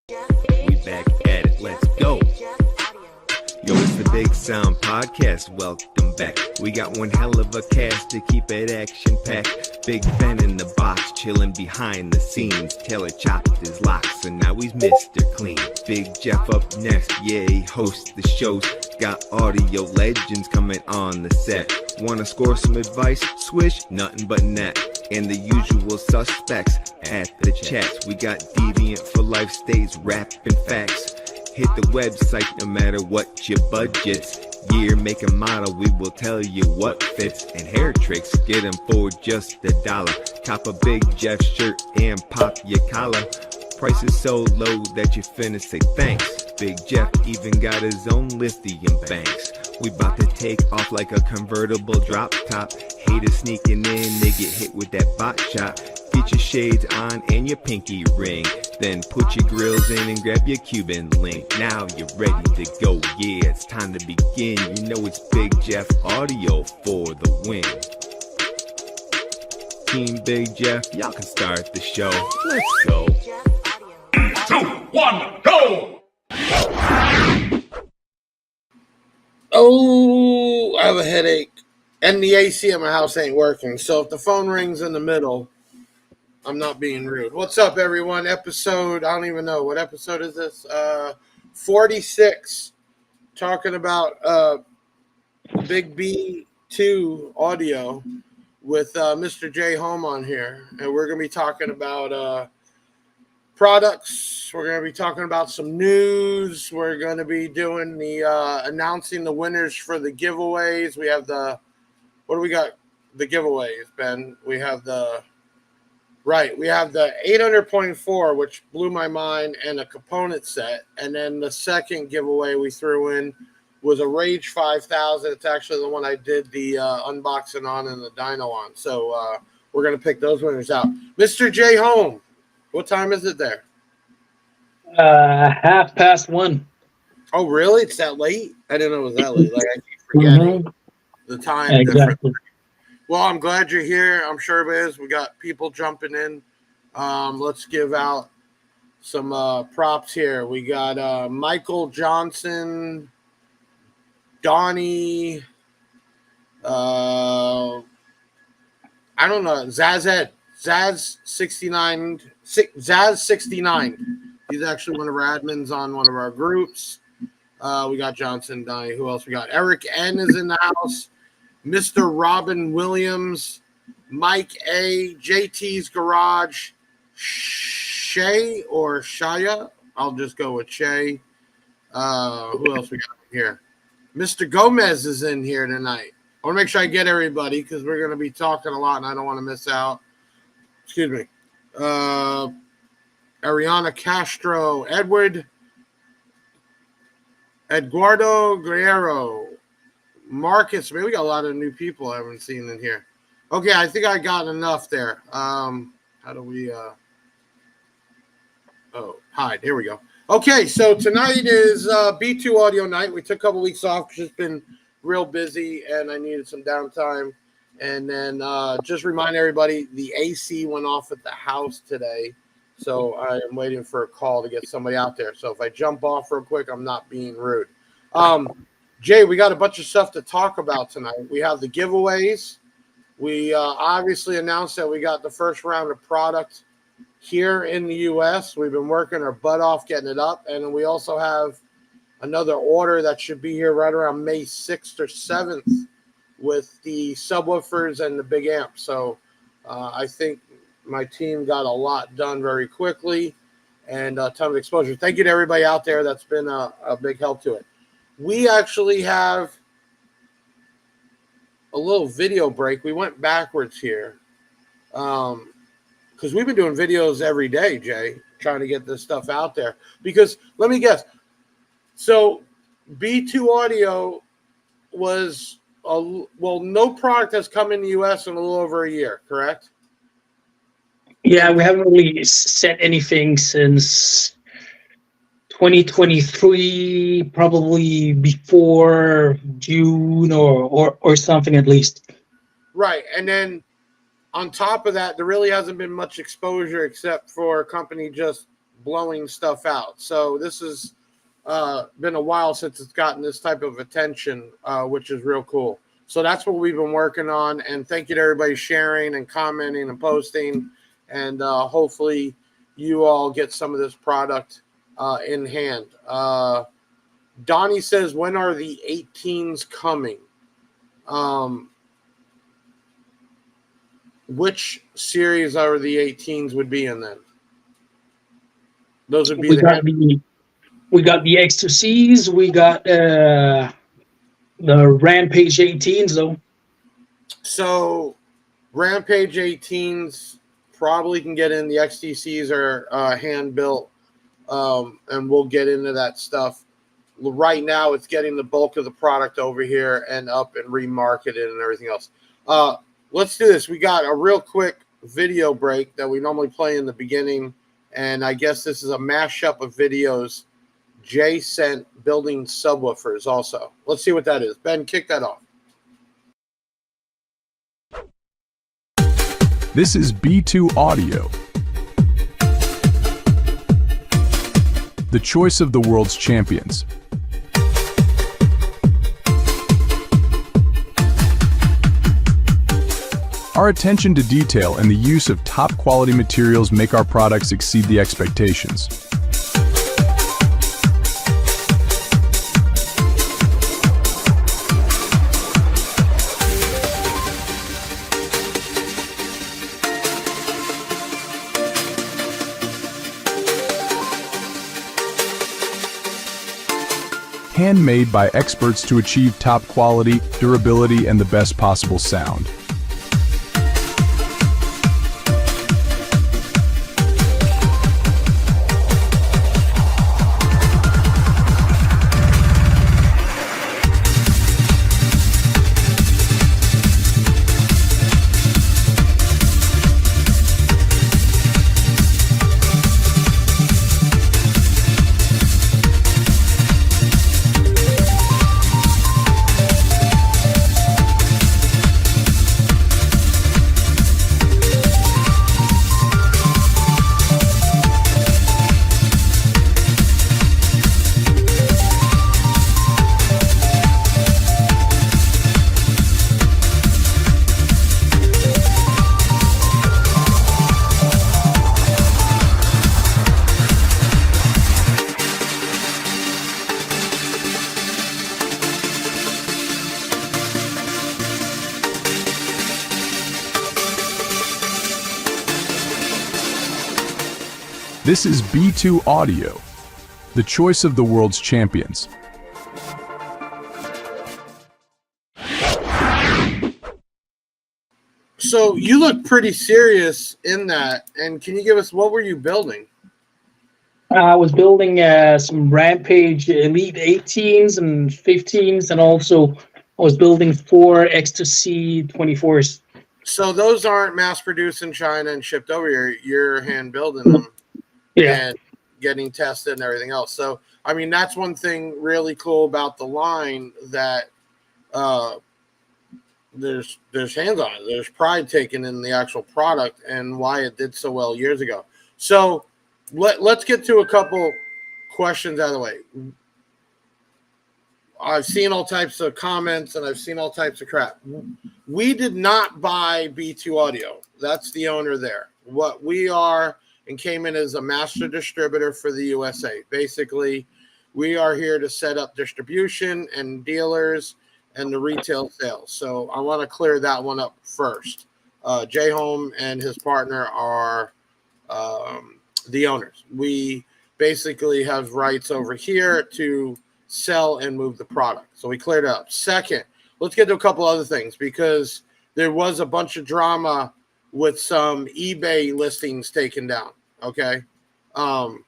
We back at it, let's go. Yo, it's the Big Sound Podcast, welcome back. We got one hell of a cast to keep it action-packed. Big Ben in the box, chilling behind the scenes. Taylor chopped his locks, and now he's Mr. Clean. Big Jeff up next, yeah, he hosts the shows. Got audio legends coming on the set. Wanna score some advice? Swish, nothing but net. And the usual suspects at the chats. We got Deviant for Life stays rapping facts. Hit the website no matter what your budget's. Year, make, and model, we will tell you what fits. And hair tricks, get them for just $1. Cop a Big Jeff shirt and pop your collar. Price is so low that you finna say thanks. Big Jeff even got his own lithium banks. We bout to take off like a convertible drop top. Haters sneaking in, they get hit with that bot shot. Get your shades on and your pinky ring. Then put your grills in and grab your Cuban link. Now you're ready to go, yeah, it's time to begin. You know it's Big Jeff Audio for the win. Team Big Jeff, y'all can start the show. Let's go. 3, 2, 1, go! Oh, I have a headache. And the AC in my house ain't working. So if the phone rings in the middle, I'm not being rude. What's up, everyone? Episode, I don't even know. What episode is this? 46. Talking about Big B2 audio with Mr. Jay Holm on here. And we're going to be talking about products. We're going to be talking about some news. We're going to be doing the announcing the winners for the giveaways. We have the, what do we got? The giveaways, Ben. We have the 800.4, which blew my mind, and a component set. And then the second giveaway we threw in was a Rage 5000. It's actually the one I did the unboxing on and the dyno on. So we're going to pick those winners out. Mr. Jay Holm, what time is it there? 1:30. Oh, really? It's that late? I didn't know it was that late. Like, I keep forgetting the time. Yeah, exactly. Well, I'm glad you're here. I'm sure it is. We got people jumping in. Let's give out some props here. We got Michael Johnson, Donnie, I don't know, Zaz69. He's actually one of our admins on one of our groups. We got Johnson, Donnie. Who else we got? Eric N is in the house. Mr. Robin Williams, Mike A, JT's Garage, Shay or Shaya. I'll just go with Shay. Who else we got here? Mr. Gomez is in here tonight. I want to make sure I get everybody because we're going to be talking a lot and I don't want to miss out. Excuse me. Ariana Castro, Eduardo Guerrero, Marcus. Man, we got a lot of new people I haven't seen in here. Okay, I think I got enough there. How do we hide? Here we go. Okay, so tonight is B2 audio night. We took a couple weeks off because it's been real busy and I needed some downtime. And then just remind everybody, the AC went off at the house today. So I am waiting for a call to get somebody out there. So if I jump off real quick, I'm not being rude. Jay, we got a bunch of stuff to talk about tonight. We have the giveaways. We obviously announced that we got the first round of product here in the U.S. We've been working our butt off getting it up. And then we also have another order that should be here right around May 6th or 7th with the subwoofers and the big amp. So I think my team got a lot done very quickly and a ton of exposure. Thank you to everybody out there. That's been a big help to it. We actually have a little video break. We went backwards here because we've been doing videos every day, Jay, trying to get this stuff out there. Because let me guess. So B2 Audio was, no product has come in the U.S. in a little over a year, correct? Yeah, we haven't really said anything since 2023, probably before June or something at least. Right. And then on top of that, there really hasn't been much exposure except for a company just blowing stuff out. So this has been a while since it's gotten this type of attention, which is real cool. So that's what we've been working on. And thank you to everybody sharing and commenting and posting. And hopefully you all get some of this product in hand. Donnie says, when are the 18s coming? Which series are the 18s would be in then? Those would be we got the X2Cs, we got the Rampage 18s though. So Rampage 18s probably can get in. The XTCs are hand built, and we'll get into that stuff. Right now, it's getting the bulk of the product over here and up and remarketed and everything else. Let's do this. We got a real quick video break that we normally play in the beginning, and I guess this is a mashup of videos Jay sent building subwoofers also. Let's see what that is. Ben, kick that off. This is B2 Audio, the choice of the world's champions. Our attention to detail and the use of top quality materials make our products exceed the expectations. Handmade by experts to achieve top quality, durability, and the best possible sound. This is B2 Audio, the choice of the world's champions. So you look pretty serious in that. And can you give us, what were you building? I was building some Rampage Elite 18s and 15s, and also I was building 4 X2C 24s. So those aren't mass produced in China and shipped over here. You're hand building them. Yeah. And getting tested and everything else. So, I mean, that's one thing really cool about the line, that there's hands on it. There's pride taken in the actual product and why it did so well years ago. So let's get to a couple questions out of the way. I've seen all types of comments and I've seen all types of crap. We did not buy B2 Audio. That's the owner there. What we are, and came in as a master distributor for the USA. Basically, we are here to set up distribution and dealers and the retail sales. So I want to clear that one up first. Jay Holm and his partner are the owners. We basically have rights over here to sell and move the product. So we cleared it up. Second, let's get to a couple other things, because there was a bunch of drama with some eBay listings taken down. Okay. I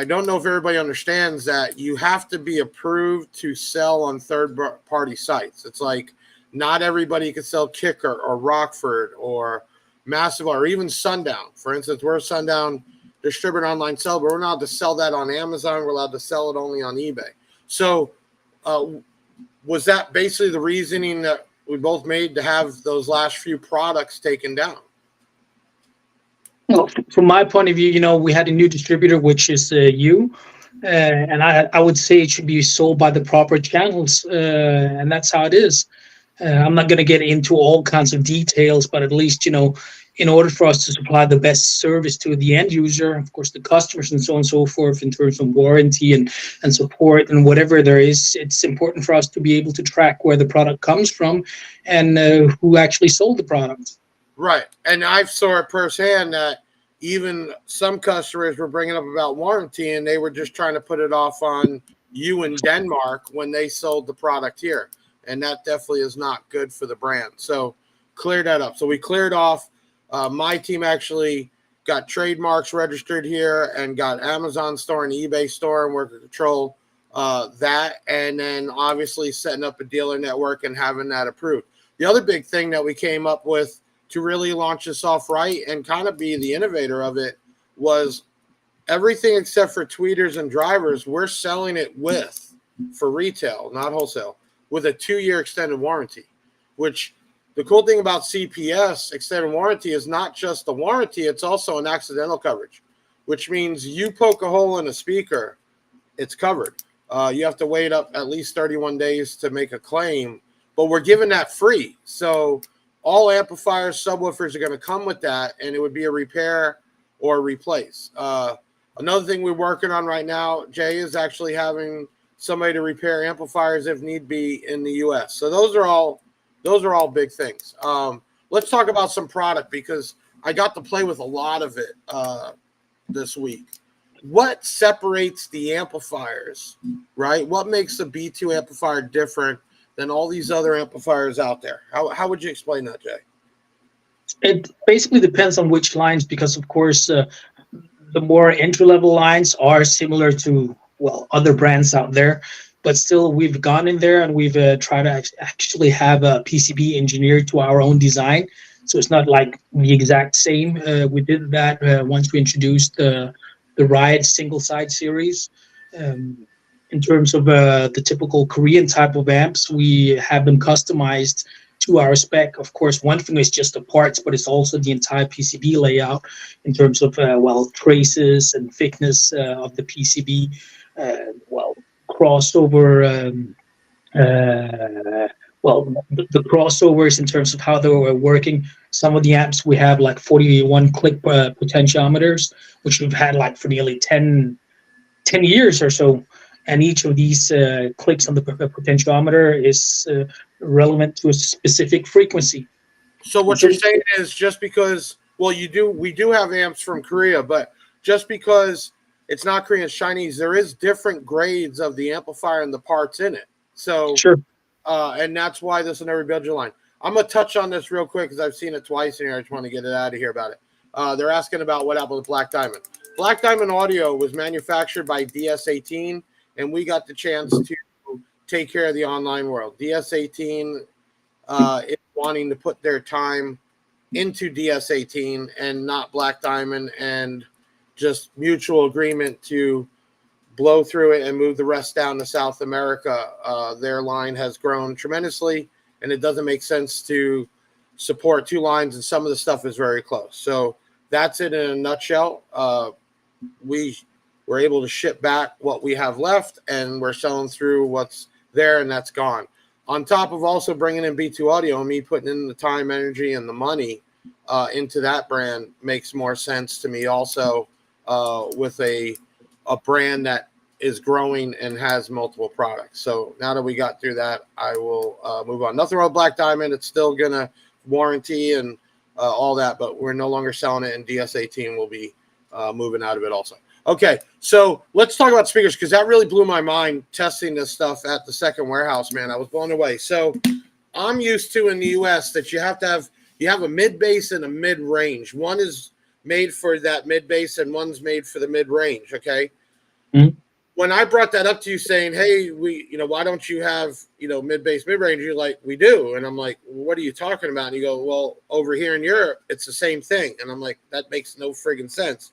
don't know if everybody understands that you have to be approved to sell on third-party sites. It's like not everybody can sell Kicker or Rockford or Massive or even Sundown. For instance, we're a Sundown distributor online seller, but we're not allowed to sell that on Amazon. We're allowed to sell it only on eBay. So was that basically the reasoning that we both made to have those last few products taken down? Well, from my point of view, we had a new distributor, which is you, and I would say it should be sold by the proper channels, and that's how it is. I'm not going to get into all kinds of details, but at least, in order for us to supply the best service to the end user, of course, the customers and so on and so forth, in terms of warranty and support and whatever there is, it's important for us to be able to track where the product comes from and who actually sold the product. Right. And I've saw it firsthand that even some customers were bringing up about warranty and they were just trying to put it off on you in Denmark when they sold the product here. And that definitely is not good for the brand. So clear that up. So we cleared off. My team actually got trademarks registered here and got Amazon store and eBay store, and we're going to control that. And then obviously setting up a dealer network and having that approved. The other big thing that we came up with to really launch this off right and kind of be the innovator of it was everything except for tweeters and drivers, we're selling it with, for retail, not wholesale, with a 2-year extended warranty, which the cool thing about CPS extended warranty is not just the warranty, it's also an accidental coverage, which means you poke a hole in a speaker, it's covered. You have to wait up at least 31 days to make a claim, but we're giving that free. So all amplifiers, subwoofers are going to come with that, and it would be a repair or replace. Another thing we're working on right now, Jay, is actually having somebody to repair amplifiers if need be in the U.S. So those are all big things. Let's talk about some product because I got to play with a lot of it this week. What separates the amplifiers, right? What makes the B2 amplifier different than all these other amplifiers out there? How would you explain that, Jay? It basically depends on which lines, because of course the more entry-level lines are similar to other brands out there, but still we've gone in there and we've tried to actually have a PCB engineered to our own design, so it's not like the exact same. We did that once we introduced the Riot single side series. In terms of the typical Korean type of amps, we have them customized to our spec. Of course, one thing is just the parts, but it's also the entire PCB layout in terms of, traces and thickness of the PCB, crossover, the crossovers in terms of how they were working. Some of the amps we have like 41 click potentiometers, which we've had like for nearly 10 years or so. And each of these clicks on the potentiometer is relevant to a specific frequency. So what you're saying is just because, we do have amps from Korea, but just because it's not Korean, it's Chinese, there is different grades of the amplifier and the parts in it. So, sure. And that's why this will never build your line. I'm going to touch on this real quick because I've seen it twice in here. I just want to get it out of here about it. They're asking about what happened with Black Diamond. Black Diamond Audio was manufactured by DS18, and we got the chance to take care of the online world. DS18 is wanting to put their time into DS18 and not Black Diamond, and just mutual agreement to blow through it and move the rest down to South America. Their line has grown tremendously, and it doesn't make sense to support two lines, and some of the stuff is very close. So that's it in a nutshell. We were able to ship back what we have left, and we're selling through what's there, and that's gone. On top of also bringing in B2 Audio, and me putting in the time, energy, and the money into that brand makes more sense to me also, with a brand that is growing and has multiple products. So now that we got through that, I will move on. Nothing wrong with Black Diamond. It's still going to warranty and all that, but we're no longer selling it, and DS18 will be moving out of it also. Okay, so let's talk about speakers, because that really blew my mind testing this stuff at the second warehouse, man. I was blown away. So I'm used to in the US that you have a mid bass and a mid range. One is made for that mid bass and one's made for the mid range. Okay. Mm-hmm. When I brought that up to you saying, hey, why don't you have, mid bass, mid range? You're like, we do. And I'm like, what are you talking about? And you go, well, over here in Europe, it's the same thing. And I'm like, that makes no friggin' sense.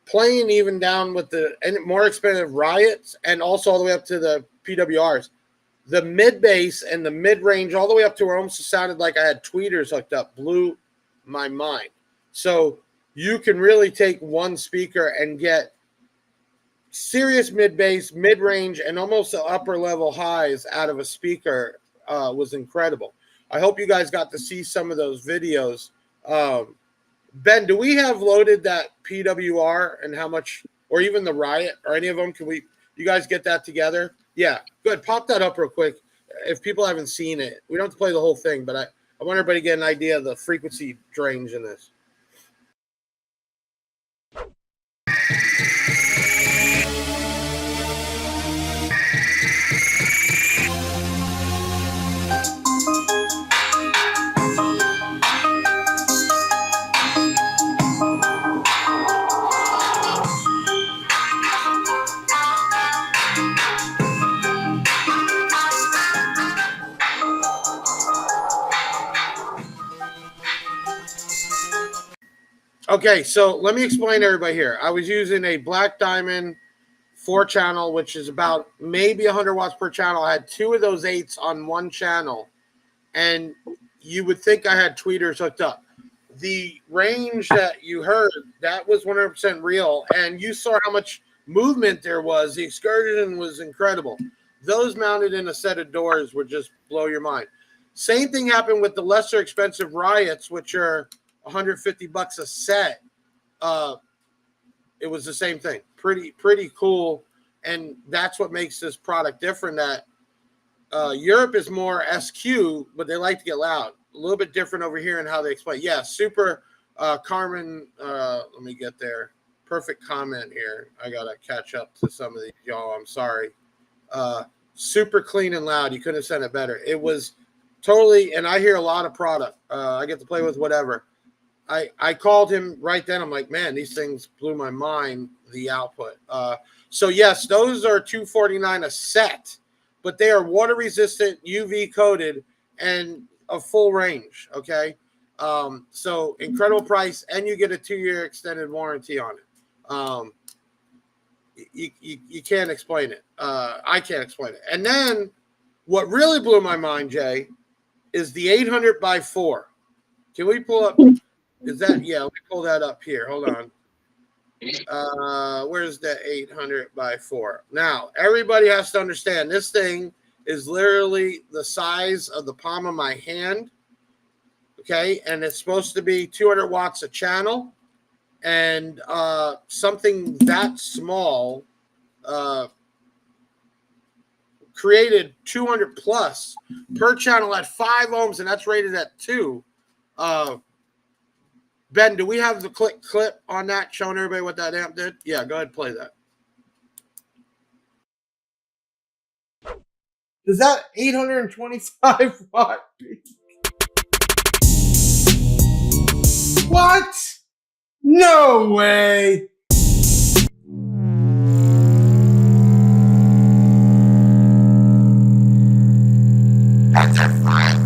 Playing even down with the more expensive Riots and also all the way up to the PWRs, the mid bass and the mid range, all the way up to where it almost sounded like I had tweeters hooked up, blew my mind. So you can really take one speaker and get serious mid bass, mid range, and almost upper level highs out of a speaker. Was incredible. I hope you guys got to see some of those videos. Ben, do we have loaded that PWR and how much, or even the Riot or any of them? Can you guys get that together? Yeah, good. Pop that up real quick. If people haven't seen it, we don't have to play the whole thing, but I want everybody to get an idea of the frequency range in this. Okay, so let me explain to everybody here. I was using a Black Diamond 4-channel, which is about maybe 100 watts per channel. I had 2 of those 8s on one channel, and you would think I had tweeters hooked up. The range that you heard, that was 100% real, and you saw how much movement there was. The excursion was incredible. Those mounted in a set of doors would just blow your mind. Same thing happened with the lesser expensive Riots, which are $150 a set. It was the same thing. Pretty cool, and that's what makes this product different. That Europe is more SQ, but they like to get loud. A little bit different over here in how they explain. Yeah, super. Carmen, let me get there. Perfect comment here. I gotta catch up to some of these, y'all. I'm sorry. Super clean and loud. You couldn't have said it better. It was totally, and I hear a lot of product. I get to play with whatever. I called him right then. I'm like, man, these things blew my mind, the output. So, yes, those are $249 a set, but they are water resistant, UV coated, and a full range, okay? So, incredible price, and you get a 2-year extended warranty on it. You can't explain it. I can't explain it. And then what really blew my mind, Jay, is the 800 by 4. Can we pull up? Is that, yeah, let me pull that up here. Hold on. Where's the 800 by 4? Now, everybody has to understand this thing is literally the size of the palm of my hand. Okay. And it's supposed to be 200 watts a channel. And something that small created 200 plus per channel at 5 ohms, and that's rated at 2. Ben, do we have the clip on that showing everybody what that amp did? Yeah, go ahead and play that. Does that 825 watt? What? No way. That's at 5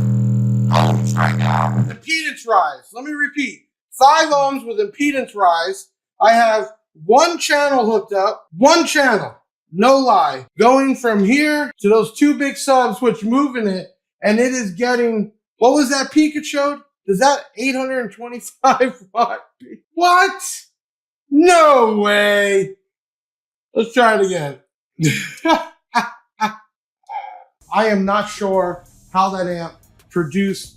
ohms right now. Impedance rise. Let me repeat. 5 ohms with impedance rise. I have one channel hooked up. One channel. No lie. Going from here to those 2 big subs, which move in it, and it is getting, what was that peak it showed? Is that 825 watt? What? No way. Let's try it again. I am not sure how that amp produced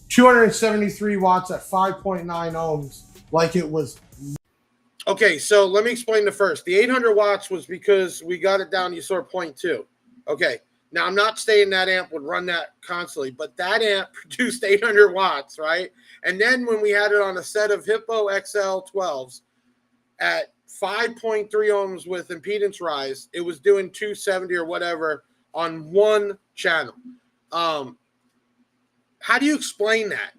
273 watts at 5.9 ohms like it was. Okay, so let me explain the first. The 800 watts was because we got it down, you saw 0.2. Okay, now I'm not saying that amp would run that constantly, but that amp produced 800 watts, right? And then when we had it on a set of Hippo XL 12s at 5.3 ohms with impedance rise, it was doing 270 or whatever on one channel. How do you explain that?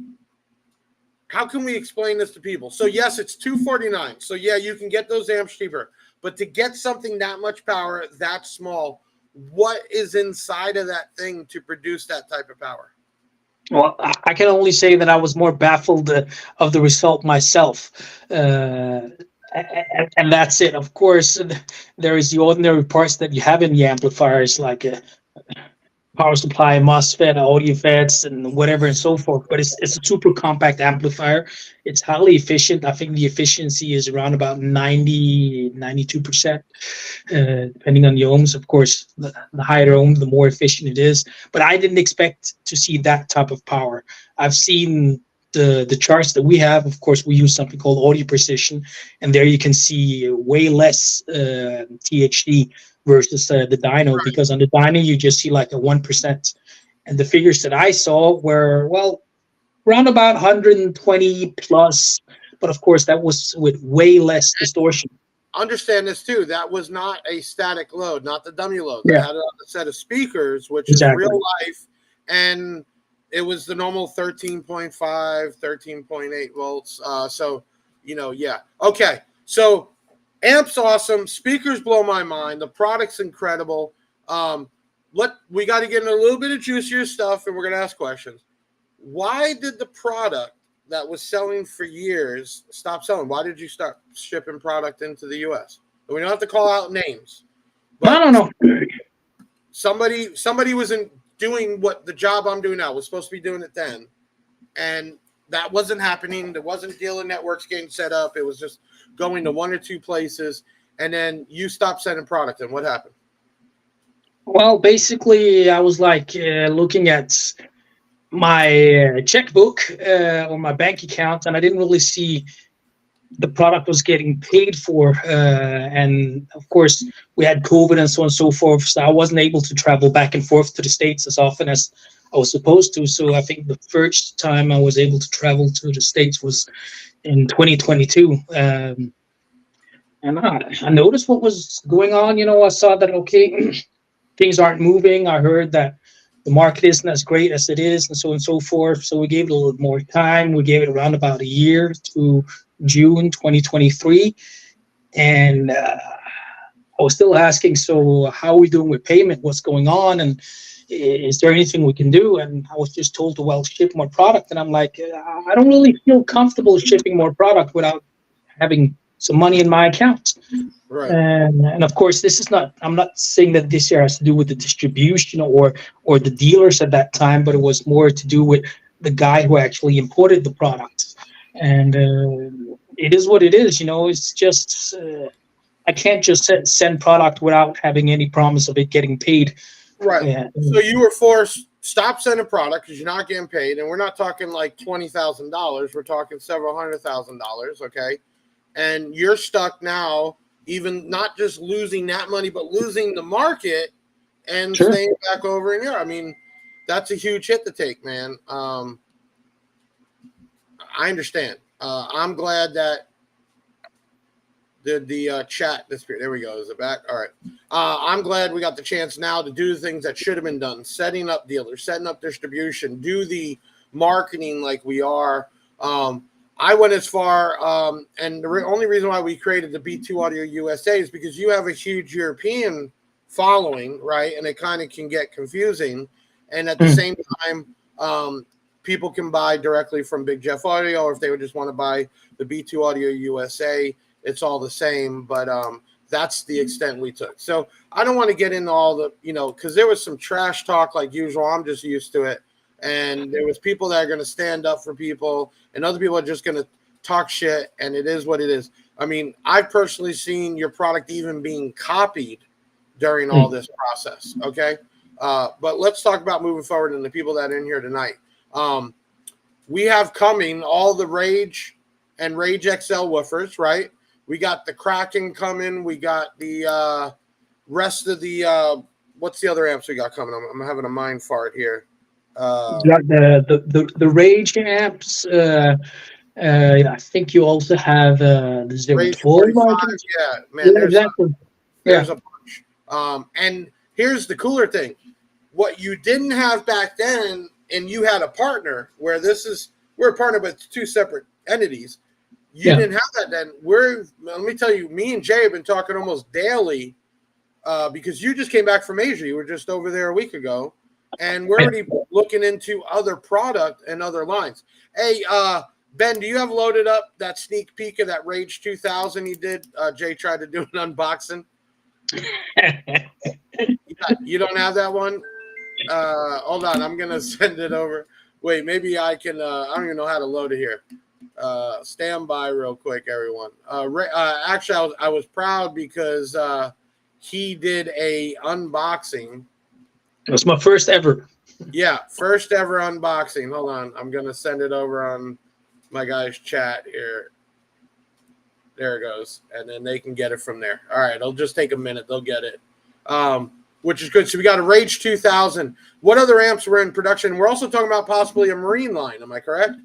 How can we explain this to people? So yes, it's $249. So yeah, you can get those amps cheaper, but to get something that much power, that small, what is inside of that thing to produce that type of power? Well, I can only say that I was more baffled of the result myself. And that's it. Of course, there is the ordinary parts that you have in the amplifiers, like power supply, MOSFET, audio FETs, and whatever and so forth. But it's a super compact amplifier. It's highly efficient. I think the efficiency is around about 92%, depending on the ohms. Of course, the higher ohm, the more efficient it is. But I didn't expect to see that type of power. I've seen the charts that we have. Of course, we use something called audio precision, and there you can see way less THD versus the dyno, because on the dyno you just see like a 1%, and the figures that I saw were, well, around about 120 plus, but of course that was with way less distortion. Understand this too. That was not a static load, not the dummy load. They Yeah. had it on a set of speakers, which Exactly. is real life, and it was the normal 13.5, 13.8 volts. So, yeah. Okay. So amp's awesome. Speakers blow my mind. The product's incredible. We got to get into a little bit of juicier stuff, and we're going to ask questions. Why did the product that was selling for years stop selling? Why did you start shipping product into the U.S.? We don't have to call out names. But No. somebody wasn't doing what the job I'm doing now was supposed to be doing it then, and that wasn't happening. There wasn't dealer networks getting set up. It was just going to one or two places, and then you stopped sending product. And what happened? Well, basically, I was like looking at my checkbook or my bank account, and I didn't really see the product was getting paid for. And of course, we had COVID and so on and so forth. So I wasn't able to travel back and forth to the States as often as I was supposed to. So I think the first time I was able to travel to the States was in 2022. And I noticed what was going on. I saw that, okay, things aren't moving. I heard that the market isn't as great as it is, and so on and so forth. So we gave it a little more time. We gave it around about a year to June 2023. And I was still asking, so how are we doing with payment? What's going on? And is there anything we can do? And I was just told to, well, ship more product. And I'm like, I don't really feel comfortable shipping more product without having some money in my account. Right. And of course, I'm not saying that this year has to do with the distribution or the dealers at that time, but it was more to do with the guy who actually imported the product. And it is what it is. It's just, I can't just send product without having any promise of it getting paid. Right. Yeah. So you were forced, stop sending product because you're not getting paid. And we're not talking like $20,000. We're talking several $100,000. Okay. And you're stuck now, even not just losing that money, but losing the market and Sure. staying back over in Europe. I mean, that's a huge hit to take, man. I understand. I'm glad that the chat disappeared. There we go. Is it back? All right. I'm glad we got the chance now to do the things that should have been done, setting up dealers, setting up distribution, do the marketing like we are. I went as far, and the only reason why we created the B2 Audio USA is because you have a huge European following, right? And it kind of can get confusing. And at the same time, people can buy directly from Big Jeff Audio, or if they would just want to buy the B2 Audio USA, it's all the same. But that's the extent we took. So I don't want to get into all the, because there was some trash talk like usual. I'm just used to it. And there was people that are going to stand up for people, and other people are just going to talk shit, and it is what it is. I mean, I've personally seen your product even being copied during all this process, okay? But let's talk about moving forward and the people that are in here tonight. We have coming all the Rage and Rage XL woofers, right? We got the Kraken coming. We got the rest of the what's the other amps we got coming? I'm having a mind fart here. You got the Rage amps. I think you also have the Rage 012. 45, yeah, man. Yeah, exactly. There's a bunch. And here's the cooler thing. What you didn't have back then, and you had a partner where we're a partner with two separate entities. You didn't have that then. Let me tell you, me and Jay have been talking almost daily because you just came back from Asia. You were just over there a week ago. And we're already looking into other product and other lines. Hey, Ben, do you have loaded up that sneak peek of that Rage 2000 you did? Jay tried to do an unboxing. You don't have that one? Hold on, I'm gonna send it over. Wait, maybe I can. I don't even know how to load it here. Stand by real quick, everyone. Actually, I was proud because he did a unboxing. It was my first ever. Yeah, first ever unboxing. Hold on, I'm gonna send it over on my guy's chat here. There it goes, and then they can get it from there. All right, it'll just take a minute. They'll get it, which is good. So we got a Rage 2000. What other amps were in production? We're also talking about possibly a Marine line. Am I correct?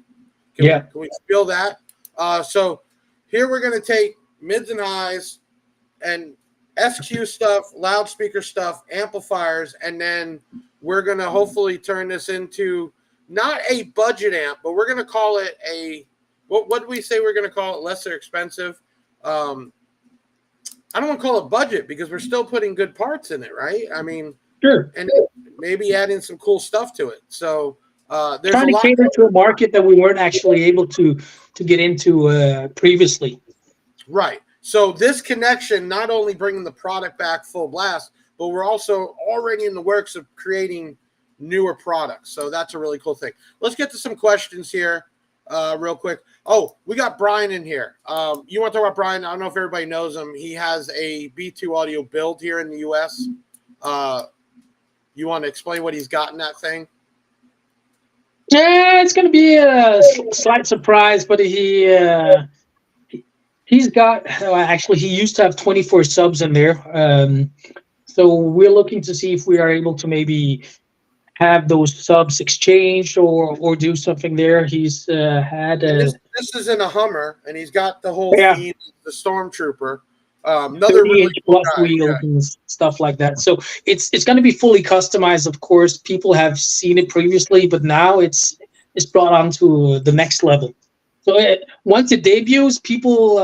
Can we spill that? So here we're going to take mids and highs and SQ stuff, loudspeaker stuff, amplifiers, and then we're going to hopefully turn this into not a budget amp, but we're going to call it a what do we say we're going to call it? Lesser expensive. I don't want to call it budget because we're still putting good parts in it, right? I mean, Sure. And maybe adding some cool stuff to it. So there's Trying a to lot cater to a market that we weren't actually able to get into previously. Right. So this connection, not only bringing the product back full blast, but we're also already in the works of creating newer products. So that's a really cool thing. Let's get to some questions here real quick. Oh, we got Brian in here. You want to talk about Brian? I don't know if everybody knows him. He has a B2 Audio build here in the U.S. You want to explain what he's got in that thing? Yeah, it's going to be a slight surprise, but he's got actually he used to have 24 subs in there. So we're looking to see if we are able to maybe have those subs exchanged or do something there. He's had this is in a Hummer, and he's got the whole theme, the Stormtrooper. Another 30-inch really cool plus guy. wheels and stuff like that. So it's going to be fully customized. Of course, people have seen it previously, but now it's brought on to the next level. So once it debuts, people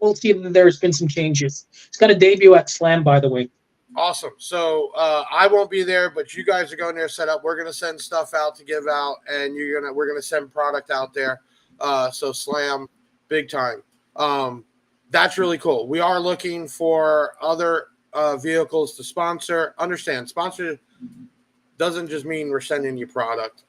will see that there's been some changes. It's going to debut at Slam, by the way. Awesome. So I won't be there, but you guys are going there set up. We're going to send stuff out to give out, and we're going to send product out there. So Slam, big time. That's really cool. We are looking for other vehicles to sponsor. Understand, sponsor doesn't just mean we're sending you product.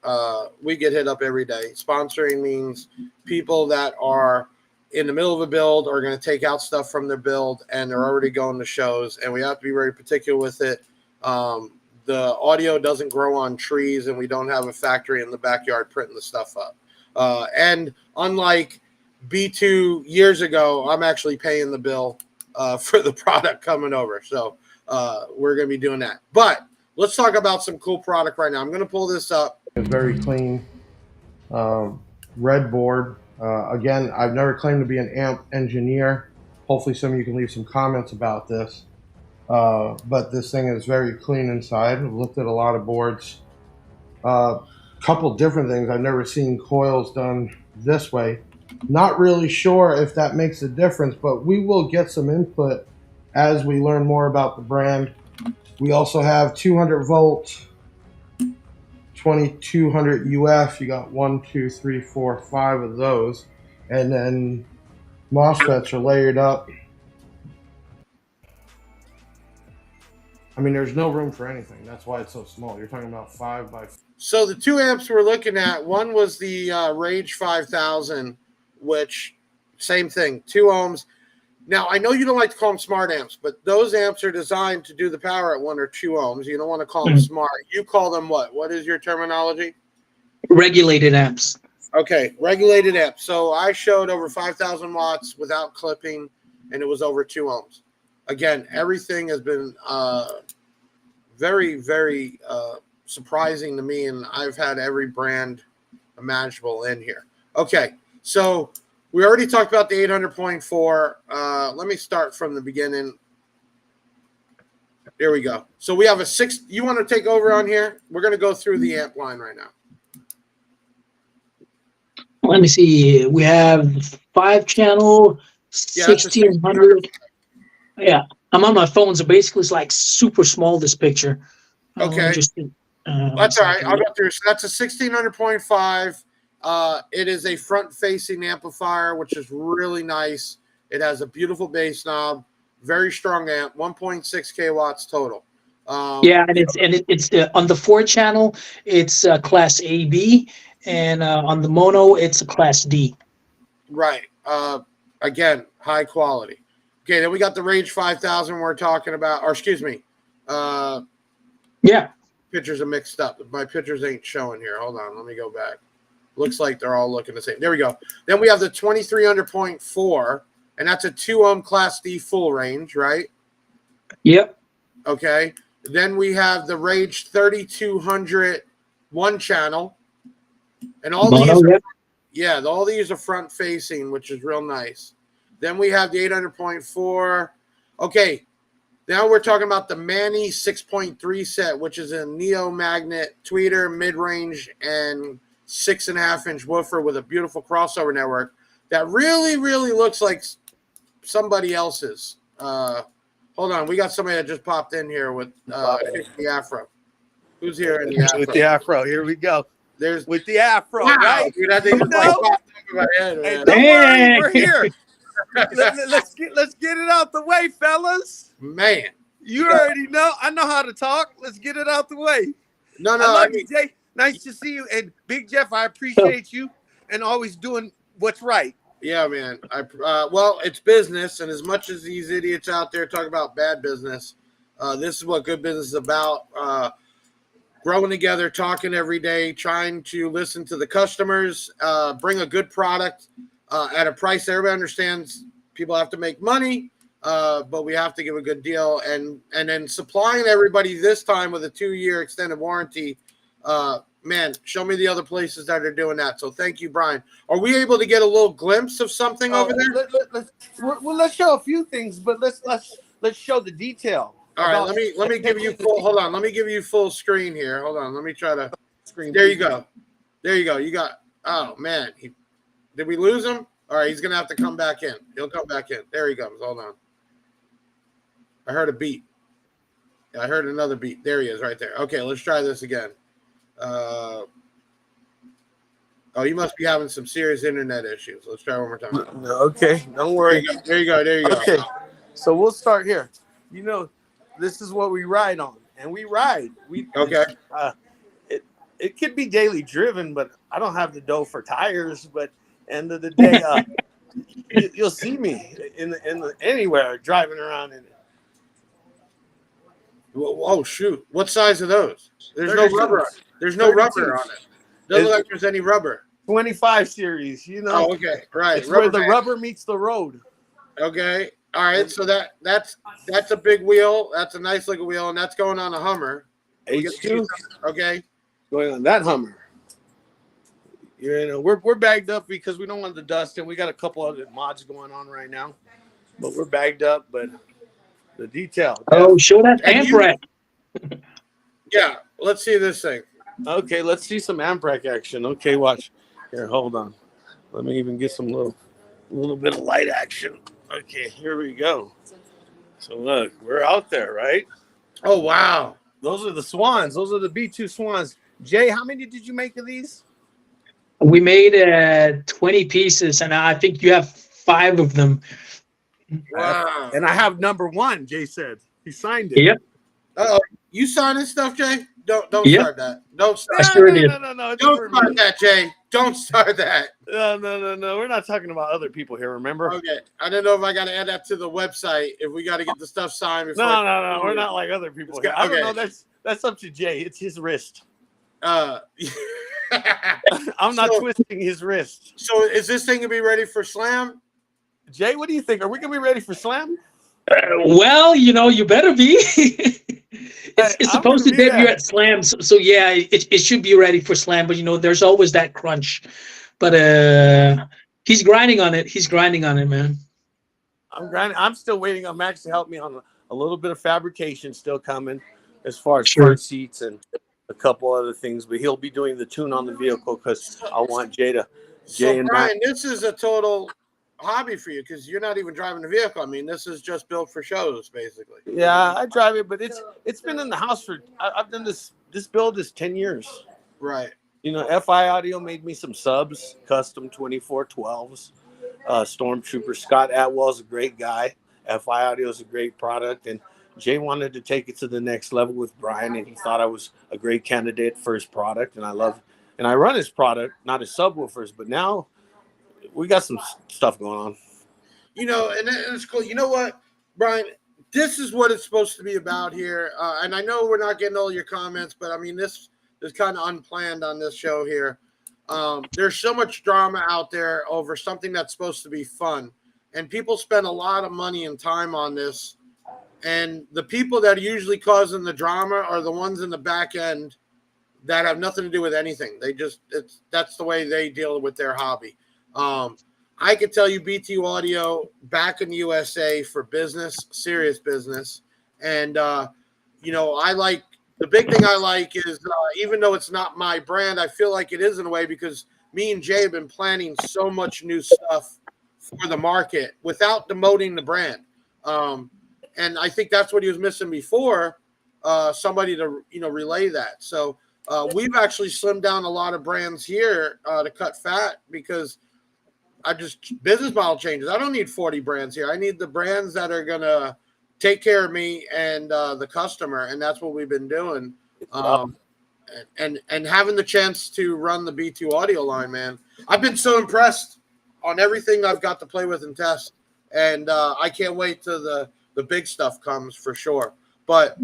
We get hit up every day. Sponsoring means people that are in the middle of a build are going to take out stuff from their build, and they're already going to shows, and we have to be very particular with it. The audio doesn't grow on trees, and we don't have a factory in the backyard printing the stuff up. And unlike B2 years ago, I'm actually paying the bill for the product coming over. So we're going to be doing that. But let's talk about some cool product right now. I'm going to pull this up. It's very clean. Red board. Again, I've never claimed to be an amp engineer. Hopefully some of you can leave some comments about this. But this thing is very clean inside. I've looked at a lot of boards. Couple different things. I've never seen coils done this way. Not really sure if that makes a difference, but we will get some input as we learn more about the brand. We also have 200 volt, 2200 UF. You got 1, 2, 3, 4, 5 of those. And then MOSFETs are layered up. I mean, there's no room for anything. That's why it's so small. You're talking about 5 by 4. So the two amps we're looking at, one was the Rage 5000, which same thing, 2 ohms. Now, I know you don't like to call them smart amps, but those amps are designed to do the power at 1 or 2 ohms. You don't want to call them smart. You call them what? What is your terminology? Regulated amps. Okay, regulated amps. So I showed over 5,000 watts without clipping, and it was over 2 ohms. Again, everything has been very, very surprising to me, and I've had every brand imaginable in here. Okay, so we already talked about the 800.4. Let me start from the beginning. There we go. So we have a 6. You want to take over on here? We're going to go through the amp line right now. Let me see. We have 5-channel, 1600. Yeah, I'm on my phone, so basically it's like super small, this picture. Okay. That's all right. I'll go through. So that's a 1600.5. It is a front-facing amplifier, which is really nice. It has a beautiful bass knob, very strong amp, 1.6 kilowatts total. Yeah, and it's on the 4 channel, it's class AB, and on the mono, it's a class D. Right. Again, high quality. Okay, then we got the Rage 5000 we're talking about, or excuse me. Yeah. Pictures are mixed up. My pictures ain't showing here. Hold on, let me go back. Looks like they're all looking the same. There we go. Then we have the 2300.4, and that's a 2-ohm class D full range, right? Yep. Okay. Then we have the Rage 3200 1-channel, and all Mono, these, yep. yeah, all these are front facing, which is real nice. Then we have the 800.4. Okay. Now we're talking about the Manny 6.3 set, which is a Neo Magnet tweeter, mid-range, and 6.5-inch woofer with a beautiful crossover network that really, really looks like somebody else's. Hold on, we got somebody that just popped in here with the Afro. Who's here in the Afro? With the Afro, here we go. There's with the Afro, wow, right? dude, that thing just like popped over my head, Hey, man. don't worry, Dang. we're here. Let's get it out the way, fellas. Man, You already know. I know how to talk. Let's get it out the way. no, I love you, Jay. Nice to see you. And Big Jeff, I appreciate you and always doing what's right. yeah, man. Well, it's business, and as much as these idiots out there talk about bad business, this is what good business is about. Growing together, talking every day, trying to listen to the customers, bring a good product at a price that everybody understands. People have to make money, but we have to give a good deal. And then supplying everybody this time with a 2-year extended warranty. Man, show me the other places that are doing that. So thank you, Brian. Are we able to get a little glimpse of something over there? Let's show a few things, but let's show the detail. All right, let me give you full. Hold on, let me give you full screen here. Hold on, let me try to. Screen. There you go. There you go. You got. Oh man, did we lose him? All right, he's gonna have to come back in. He'll come back in. There he comes. Hold on. I heard a beat. Yeah, I heard another beat. There he is, right there. Okay, let's try this again. Oh, you must be having some serious internet issues. Let's try one more time. Okay, don't worry. There you go. There you go. Okay, so we'll start here. You know, this is what we ride on, and we ride. Okay. It could be daily driven, but I don't have the dough for tires. But end of the day, you'll see me in anywhere driving around in it. Oh shoot! What size are those? There's no 32s. rubber. There's no 32s. rubber on it. Doesn't look like there's any rubber. 25 series, you know. Oh, okay, right. It's where the band. rubber meets the road. Okay, all right. So that's a big wheel. That's a nice looking wheel, and that's going on a Hummer. H2 Okay. going on that Hummer. You know, we're bagged up because we don't want the dust, and we got a couple other mods going on right now, but we're bagged up. But the detail. Oh, show that And amp you- rack. Yeah. Let's see this thing. Okay, let's see some Amprac action. Okay, watch. Here, hold on. Let me even get some little bit of light action. Okay, here we go. So look, we're out there, right? Oh wow. Those are the Swans. Those are the B2 Swans. Jay, how many did you make of these? We made 20 pieces, and I think you have 5 of them. Wow. And I have number 1, Jay said. He signed it. Yep. Oh, you signing stuff, Jay? Don't Yep. start that. Don't start. I sure did. No. It's Don't for start me. that, Jay. Don't start that. No. We're not talking about other people here, remember? Okay. I don't know if I got to add that to the website. If we got to get the stuff signed before. No. We're not like other people here. I don't know. That's up to Jay. It's his wrist. I'm not So- twisting his wrist. So is this thing gonna be ready for Slam? Jay, what do you think? Are we gonna be ready for Slam? Well, you better be. It's I'm supposed to gonna be debut there. at Slam, so yeah, it should be ready for Slam. But there's always that crunch. But he's grinding on it. He's grinding on it, man. I'm grinding. I'm still waiting on Max to help me on a little bit of fabrication still coming, as far as Sure. front seats and a couple other things. But he'll be doing the tune on the vehicle because I want Jay So and Brian, this is a total hobby for you because you're not even driving the vehicle. I mean, this is just built for shows, basically. Yeah, I drive it, but it's been in the house for I've done this build is 10 years. Right. FI Audio made me some subs, custom 2412s. Stormtrooper Scott Atwell's a great guy. FI Audio is a great product, and Jay wanted to take it to the next level with Brian, and he thought I was a great candidate for his product. And I run his product, not his subwoofers, but now we got some stuff going on. And it's cool. You know what, Brian? This is what it's supposed to be about here. And I know we're not getting all your comments, but I mean, this is kind of unplanned on this show here. There's so much drama out there over something that's supposed to be fun. And people spend a lot of money and time on this. And the people that are usually causing the drama are the ones in the back end that have nothing to do with anything. That's the way they deal with their hobby. I could tell you BTU Audio back in the USA for business, serious business. And, the big thing I like is even though it's not my brand, I feel like it is in a way because me and Jay have been planning so much new stuff for the market without demoting the brand. And I think that's what he was missing before, somebody to, relay that. So we've actually slimmed down a lot of brands here to cut fat because business model changes. I don't need 40 brands here. I need the brands that are going to take care of me and the customer. And that's what we've been doing. And having the chance to run the B2 Audio line, man, I've been so impressed on everything I've got to play with and test. And I can't wait till the big stuff comes for sure. But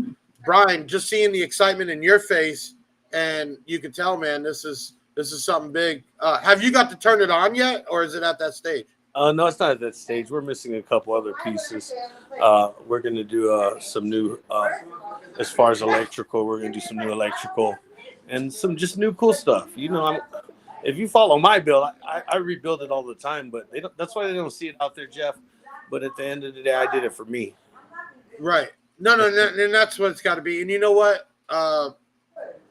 Brian, just seeing the excitement in your face, and you can tell, man, this is something big. Have you got to turn it on yet, or is it at that stage? No, it's not at that stage. We're missing a couple other pieces. We're going to do some new, as far as electrical, we're going to do some new electrical and some just new cool stuff. If you follow my build, I rebuild it all the time, but that's why they don't see it out there, Jeff. But at the end of the day, I did it for me. Right. No, and that's what it's got to be. And you know what?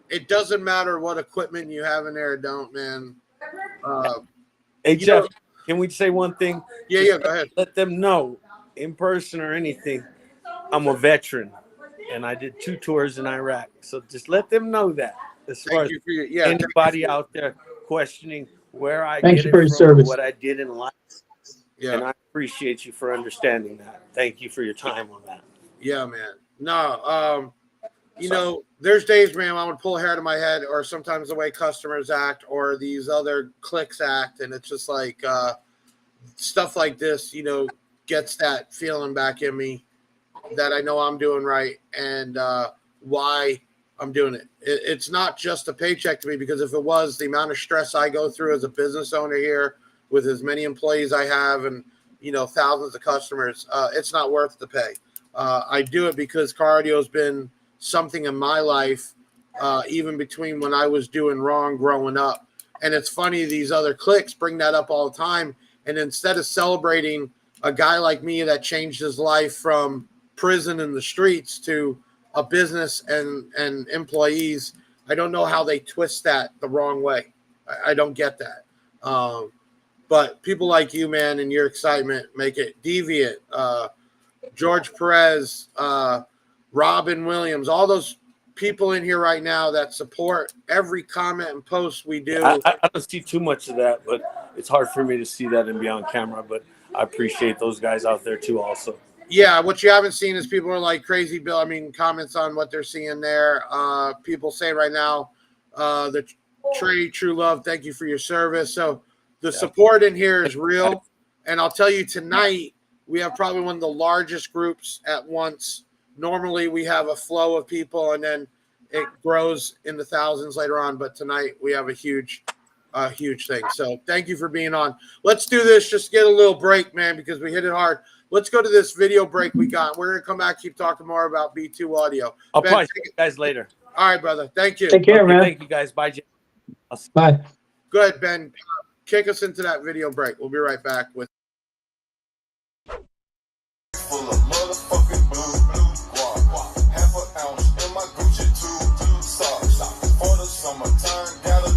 It doesn't matter what equipment you have in there or don't, man. Hey, Jeff, can we say one thing? Yeah, go ahead. Let them know, in person or anything, I'm a veteran, and I did 2 tours in Iraq. So just let them know that. As far as anybody out there questioning where I get it from, service. What I did in life. Yeah. And I appreciate you for understanding that. Thank you for your time on that. Yeah, man. No, there's days, man, I would pull a hair out of my head, or sometimes the way customers act or these other cliques act. And it's just like stuff like this, gets that feeling back in me that I know I'm doing right and why I'm doing it. It's not just a paycheck to me, because if it was, the amount of stress I go through as a business owner here with as many employees I have and, thousands of customers, it's not worth the pay. I do it because cardio has been something in my life, even between when I was doing wrong growing up. And it's funny, these other cliques bring that up all the time. And instead of celebrating a guy like me that changed his life from prison and the streets to a business and employees, I don't know how they twist that the wrong way. I don't get that. But people like you, man, and your excitement make it. Deviant, George Perez, Robin Williams, all those people in here right now that support every comment and post we do. I don't see too much of that, but it's hard for me to see that and be on camera. But I appreciate those guys out there too also. Yeah, what you haven't seen is people are like Crazy Bill. I mean, comments on what they're seeing there. People say right now, the Trey True Love, thank you for your service. So the support in here is real. And I'll tell you, tonight, we have probably one of the largest groups at once. Normally, we have a flow of people, and then it grows in the thousands later on. But tonight, we have a huge thing. So thank you for being on. Let's do this. Just get a little break, man, because we hit it hard. Let's go to this video break we got. We're going to come back, keep talking more about B2 Audio. I'll probably see you guys later. All right, brother. Thank you. Take care, man. Thank you, guys. Bye, Jim. Bye. Go ahead, Ben. Kick us into that video break. We'll be right back with. Full of motherfucking blue guap. Half an ounce in my Gucci tube socks. For the summertime, got a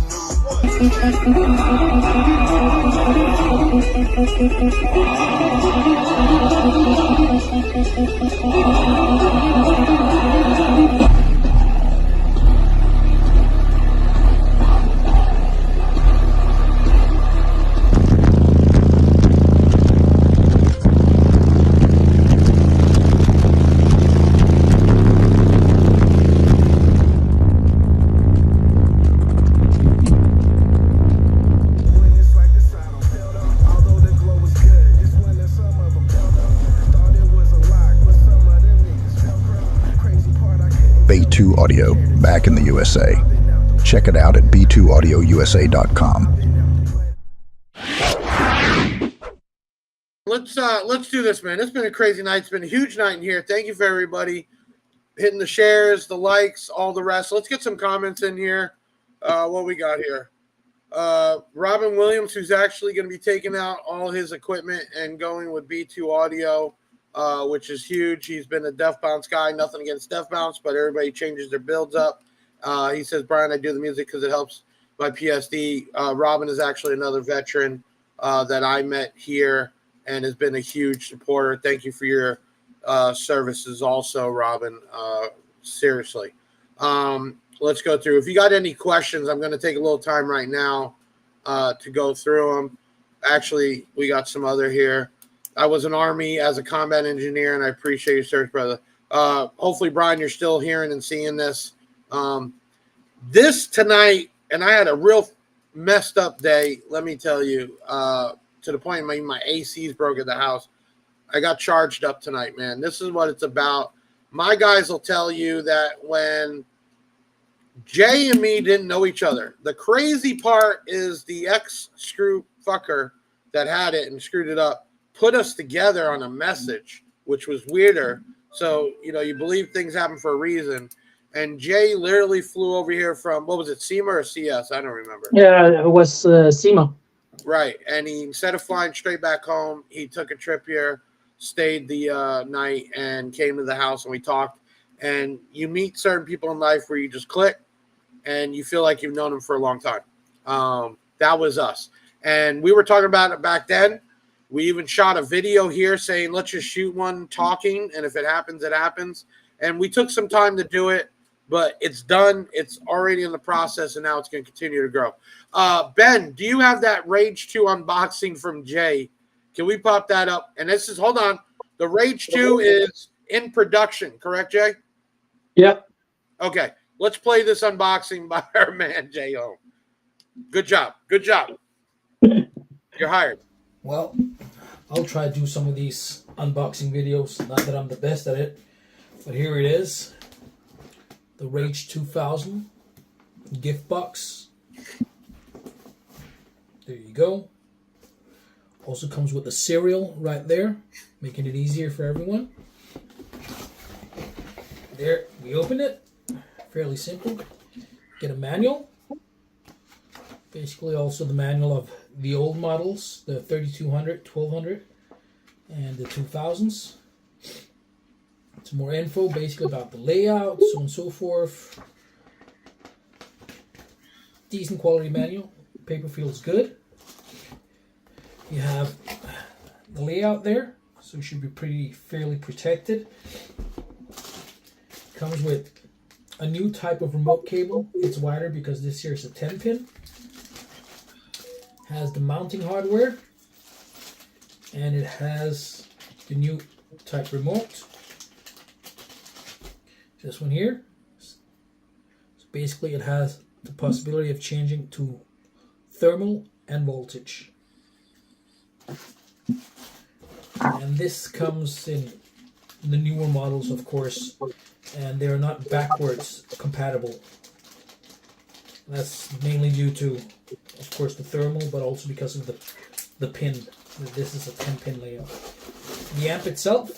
B2 Audio, back in the USA. Check it out at b2audiousa.com. Let's do this, man. It's been a crazy night. It's been a huge night in here. Thank you for everybody hitting the shares, the likes, all the rest. Let's get some comments in here. What we got here? Robin Williams, who's actually going to be taking out all his equipment and going with B2 Audio, which is huge. He's been a Def Bounce guy. Nothing against Def Bounce, but everybody changes their builds up. He says, Brian, I do the music because it helps my PSD. Robin is actually another veteran that I met here and has been a huge supporter. Thank you for your services also, Robin. Seriously. Let's go through. If you got any questions, I'm going to take a little time right now to go through them. Actually, we got some other here. I was in Army as a combat engineer, and I appreciate your service, brother. Hopefully, Brian, you're still hearing and seeing this. This tonight, and I had a real messed up day, let me tell you, to the point my AC's broke at the house. I got charged up tonight, man. This is what it's about. My guys will tell you that when Jay and me didn't know each other, the crazy part is the ex-screw fucker that had it and screwed it up put us together on a message, which was weirder. So, you believe things happen for a reason. And Jay literally flew over here from, what was it, SEMA or CS? I don't remember. Yeah, it was SEMA. Right. And instead of flying straight back home, he took a trip here, stayed the night, and came to the house, and we talked. And you meet certain people in life where you just click, and you feel like you've known them for a long time. That was us. And we were talking about it back then. We even shot a video here saying, let's just shoot one talking, and if it happens, it happens. And we took some time to do it, but it's done. It's already in the process, and now it's going to continue to grow. Ben, do you have that Rage 2 unboxing from Jay? Can we pop that up? And this is, hold on, the Rage 2 is in production, correct, Jay? Yep. Okay, let's play this unboxing by our man, Jay Holm. Good job. Good job. You're hired. Well, I'll try to do some of these unboxing videos. Not that I'm the best at it, but here it is. The Rage 2000 gift box. There you go. Also comes with the cereal right there, making it easier for everyone. There, we open it. Fairly simple. Get a manual. Basically also the manual of the old models, the 3200, 1200, and the 2000s. Some more info basically about the layout, so on and so forth. Decent quality manual. Paper feels good. You have the layout there, so it should be fairly protected. Comes with a new type of remote cable. It's wider because this here is a 10-pin. Has the mounting hardware, and it has the new type remote. This one here. So basically it has the possibility of changing to thermal and voltage. And this comes in the newer models, of course, and they're not backwards compatible. That's mainly due to, of course, the thermal, but also because of the pin. This is a 10-pin layout. The amp itself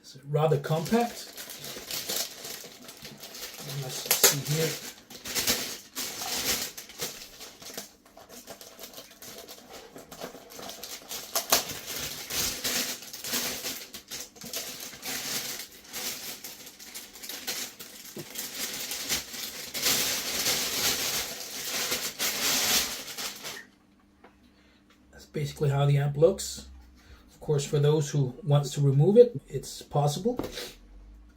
is rather compact. Let's see here. Basically how the amp looks. Of course, for those who wants to remove it, it's possible.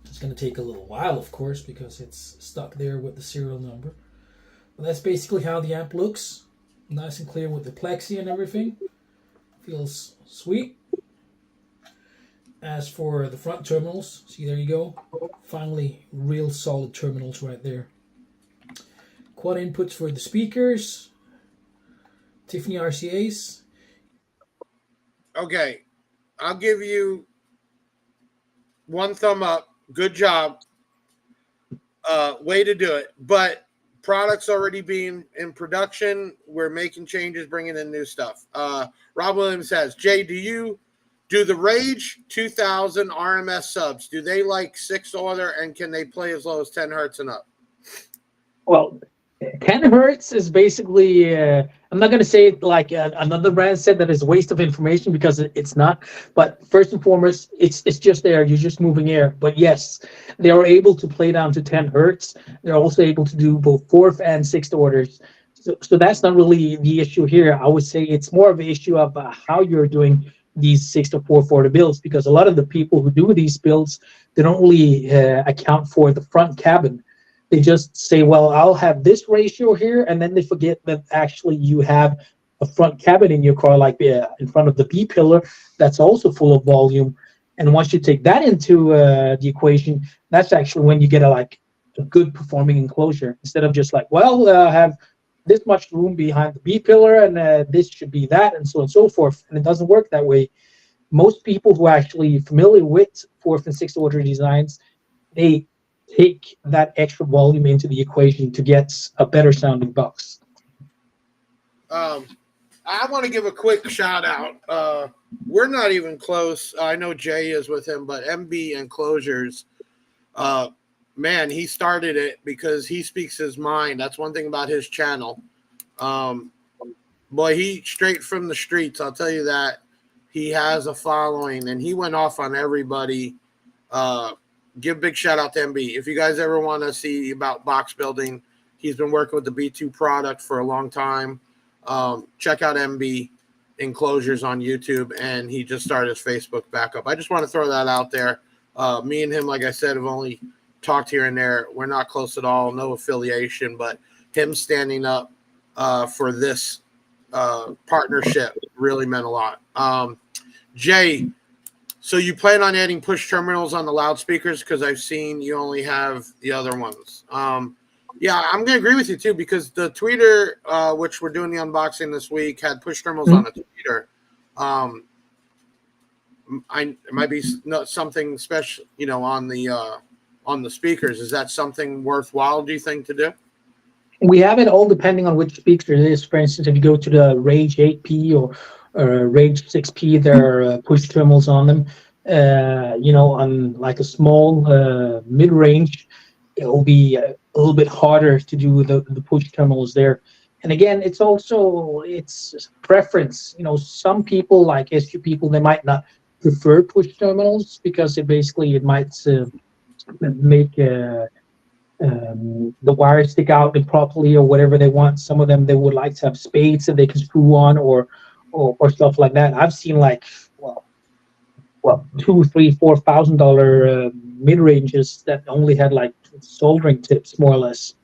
It's going to take a little while, of course, because it's stuck there with the serial number. But that's basically how the amp looks. Nice and clear with the plexi and everything. Feels sweet. As for the front terminals, see, there you go. Finally, real solid terminals right there. Quad inputs for the speakers. Tiffany RCAs. Okay, I'll give you one thumb up. Good job. Way to do it. But products already being in production. We're making changes, bringing in new stuff. Rob Williams says, Jay, do the Rage 2000 RMS subs, do they like 6 order, and can they play as low as 10 hertz and up? Well, 10 hertz is basically, I'm not going to say it like another brand said that is a waste of information, because it's not. But first and foremost, it's just there. You're just moving air. But yes, they are able to play down to 10 hertz. They're also able to do both 4th and 6th orders. So that's not really the issue here. I would say it's more of an issue of how you're doing these 6 to 4 order builds, because a lot of the people who do these builds, they don't really account for the front cabin. They just say, well, I'll have this ratio here, and then they forget that actually you have a front cabin in your car, like in front of the B pillar, that's also full of volume. And once you take that into the equation, that's actually when you get a good performing enclosure, instead of just like, well, have this much room behind the B pillar, and this should be that, and so on and so forth. And it doesn't work that way. Most people who are actually familiar with 4th and 6th order designs, they take that extra volume into the equation to get a better sounding box. I want to give a quick shout out. We're not even close. I know Jay is with him, but MB Enclosures, man, he started it because he speaks his mind. That's one thing about his channel. Boy, he straight from the streets. I'll tell you that. He has a following, and he went off on everybody. Give a big shout out to MB. If you guys ever want to see about box building, he's been working with the B2 product for a long time. Check out MB Enclosures on YouTube, and he just started his Facebook back up. I just want to throw that out there. Me and him, like I said, have only talked here and there. We're not close at all, no affiliation, but him standing up for this partnership really meant a lot. Jay, so you plan on adding push terminals on the loudspeakers? Because I've seen you only have the other ones. Yeah, I'm going to agree with you, too, because the tweeter, which we're doing the unboxing this week, had push terminals on a tweeter. It might be something special, on the speakers. Is that something worthwhile, do you think, to do? We have it all depending on which speaker it is. For instance, if you go to the Rage 8P or Rage 6P, there are push terminals on them. On like a small mid-range, it will be a little bit harder to do the push terminals there. And again, it's preference. Some people, like SU people, they might not prefer push terminals because it might make the wire stick out improperly or whatever they want. Some of them, they would like to have spades that they can screw on or stuff like that. I've seen $2,000, $3,000, $4,000 mid ranges that only had like soldering tips, more or less.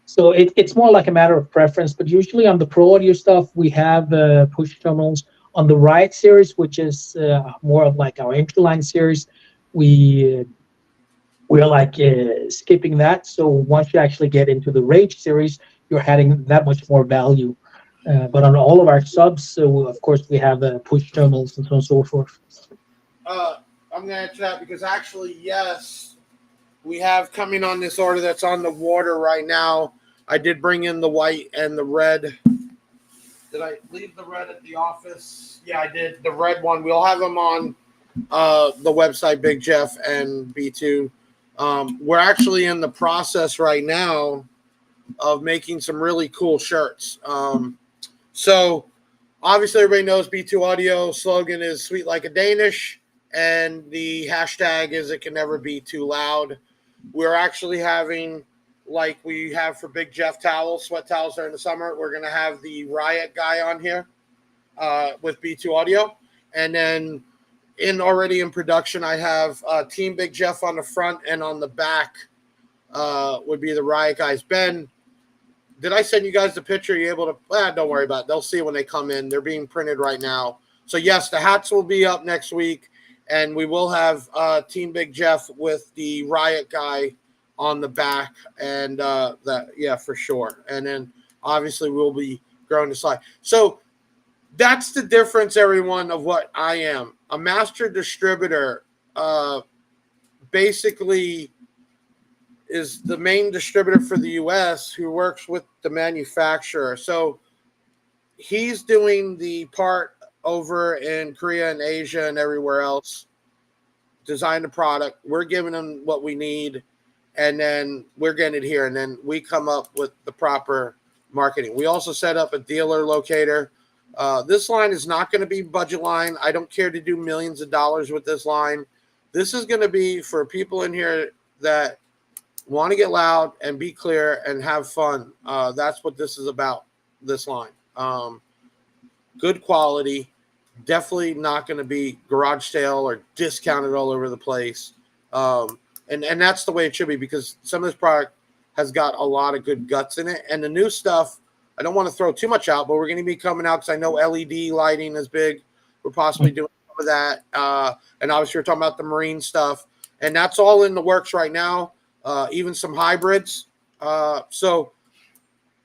So it's more like a matter of preference. But usually on the Pro Audio stuff, we have push terminals. On the Riot series, which is more of like our entry line series, we're like skipping that. So once you actually get into the Rage series, you're adding that much more value. But on all of our subs, of course, we have push terminals and so on and so forth. I'm going to answer that because actually, yes, we have coming on this order that's on the water right now. I did bring in the white and the red. Did I leave the red at the office? Yeah, I did. The red one. We'll have them on the website, Big Jeff and B2. We're actually in the process right now of making some really cool shirts. So obviously everybody knows B2 Audio slogan is sweet like a Danish, and the hashtag is it can never be too loud. We're actually having, like we have for Big Jeff towels, sweat towels during the summer, we're going to have the Riot guy on here with B2 Audio. And then already in production, I have Team Big Jeff on the front, and on the back would be the Riot guys. Ben, did I send you guys the picture? Are you able to? Don't worry about it. They'll see it when they come in. They're being printed right now. So, yes, the hats will be up next week, and we will have Team Big Jeff with the Riot guy on the back, and for sure. And then, obviously, we'll be growing the slide. So, that's the difference, everyone, of what I am. A master distributor basically is the main distributor for the U.S. who works with the manufacturer. So he's doing the part over in Korea and Asia and everywhere else, design the product. We're giving them what we need, and then we're getting it here, and then we come up with the proper marketing. We also set up a dealer locator. This line is not going to be budget line. I don't care to do millions of dollars with this line. This is going to be for people in here that want to get loud and be clear and have fun. That's what this is about, this line. Good quality, definitely not going to be garage sale or discounted all over the place. And that's the way it should be, because some of this product has got a lot of good guts in it. And the new stuff, I don't want to throw too much out, but we're going to be coming out because I know LED lighting is big. We're possibly doing some of that. And obviously we're talking about the marine stuff. And that's all in the works right now, even some hybrids. So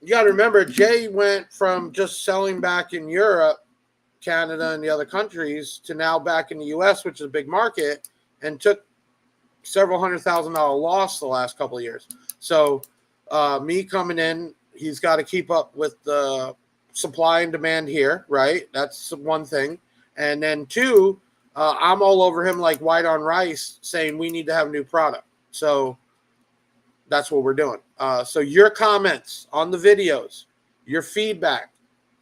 you got to remember, Jay went from just selling back in Europe, Canada, and the other countries to now back in the U.S., which is a big market, and took several $100,000 loss the last couple of years. So me coming in, he's got to keep up with the supply and demand here, right? That's one thing. And then two, I'm all over him like white on rice, saying we need to have a new product. So that's what we're doing. So your comments on the videos, your feedback,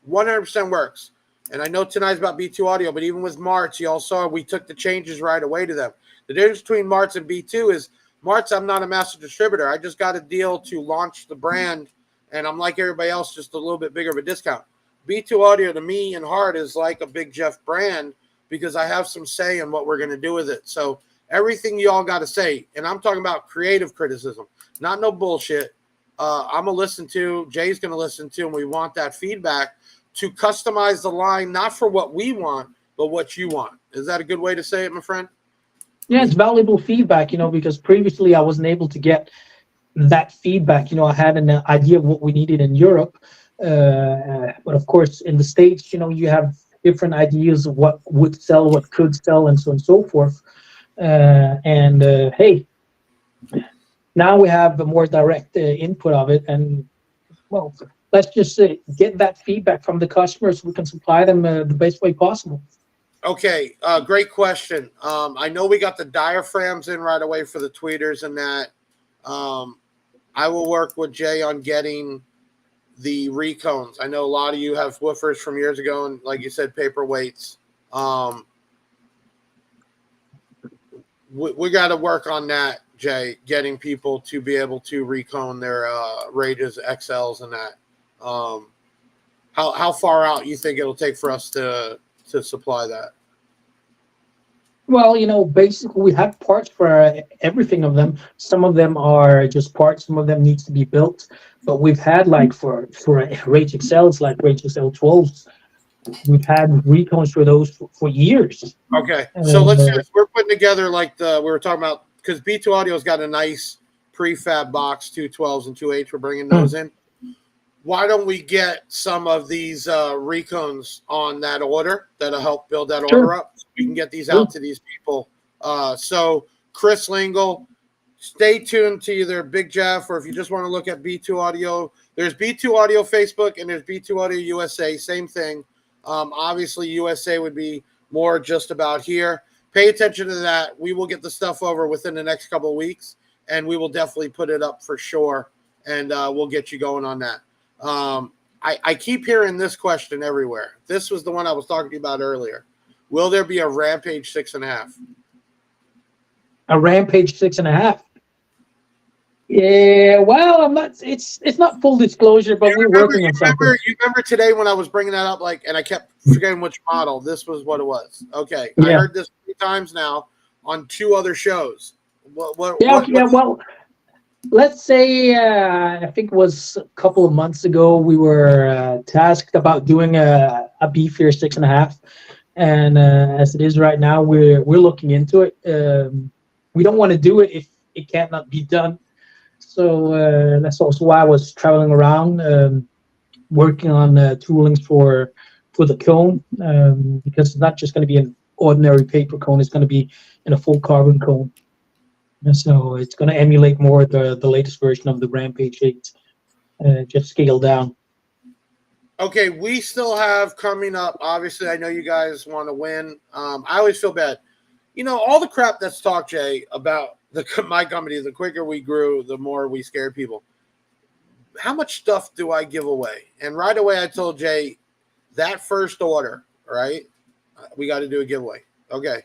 100% works. And I know tonight's about B2 Audio, but even with Martz, you all saw we took the changes right away to them. The difference between Martz and B2 is Martz, I'm not a master distributor. I just got a deal to launch the brand, and I'm like everybody else, just a little bit bigger of a discount. B2 Audio to me and heart is like a big Jeff brand because I have some say in what we're going to do with it. So everything you all got to say, and I'm talking about creative criticism, not no bullshit. I'm going to listen to, Jay's going to listen to, and we want that feedback to customize the line, not for what we want, but what you want. Is that a good way to say it, my friend? Yeah, it's valuable feedback, because previously I wasn't able to get that feedback. I had an idea of what we needed in Europe. But of course, in the States, you have different ideas of what would sell, what could sell, and so on and so forth. Hey, now we have a more direct input of it. And, well, let's just get that feedback from the customers so we can supply them the best way possible. Okay, great question. I know we got the diaphragms in right away for the tweeters and that. I will work with Jay on getting the recones. I know a lot of you have woofers from years ago, and like you said, paperweights. We got to work on that, Jay, getting people to be able to recone their Rages, XLs, and that. How far out you think it'll take for us to supply that? Well, basically we have parts for everything of them. Some of them are just parts. Some of them needs to be built. But we've had like for Rage XLs, like Rage XL 12s, we've had recones for those for years. Okay, so let's do this. We're putting together like we were talking about, because B2 Audio's got a nice prefab box, 212s and 2.8s. We're bringing those in. Why don't we get some of these recones on that order that'll help build that order up? We can get these out to these people. So Chris Lingle, stay tuned to either Big Jeff, or if you just want to look at B2 Audio, there's B2 Audio Facebook and there's B2 Audio USA, same thing. Obviously USA would be more just about here. Pay attention to that. We will get the stuff over within the next couple of weeks, and we will definitely put it up for sure, and we'll get you going on that. I keep hearing this question everywhere. This was the one I was talking to you about earlier. Will there be a Rampage 6.5? A Rampage 6.5? Yeah, well, I'm not. It's not full disclosure, but we're working on something. You remember today when I was bringing that up, and I kept forgetting which model. This was what it was. Okay, yeah. I heard this 3 times now on 2 other shows. Well, let's say I think it was a couple of months ago we were tasked about doing a beefier 6.5, and as it is right now, we're looking into it. We don't want to do it if it cannot be done. So that's also why I was traveling around, working on toolings for the cone, because it's not just going to be an ordinary paper cone; it's going to be in a full carbon cone. So it's going to emulate more the latest version of the Rampage 8, just scaled down. Okay, we still have coming up. Obviously, I know you guys want to win. I always feel bad. You know, all the crap that's talked, Jay, about my company, the quicker we grew, the more we scared people. How much stuff do I give away? And right away I told Jay, that first order, right? We got to do a giveaway. Okay.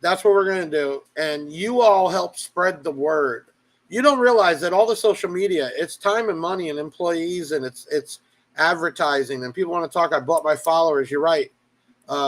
That's what we're going to do. And you all help spread the word. You don't realize that all the social media, it's time and money and employees, and it's advertising, and people want to talk. I bought my followers. You're right.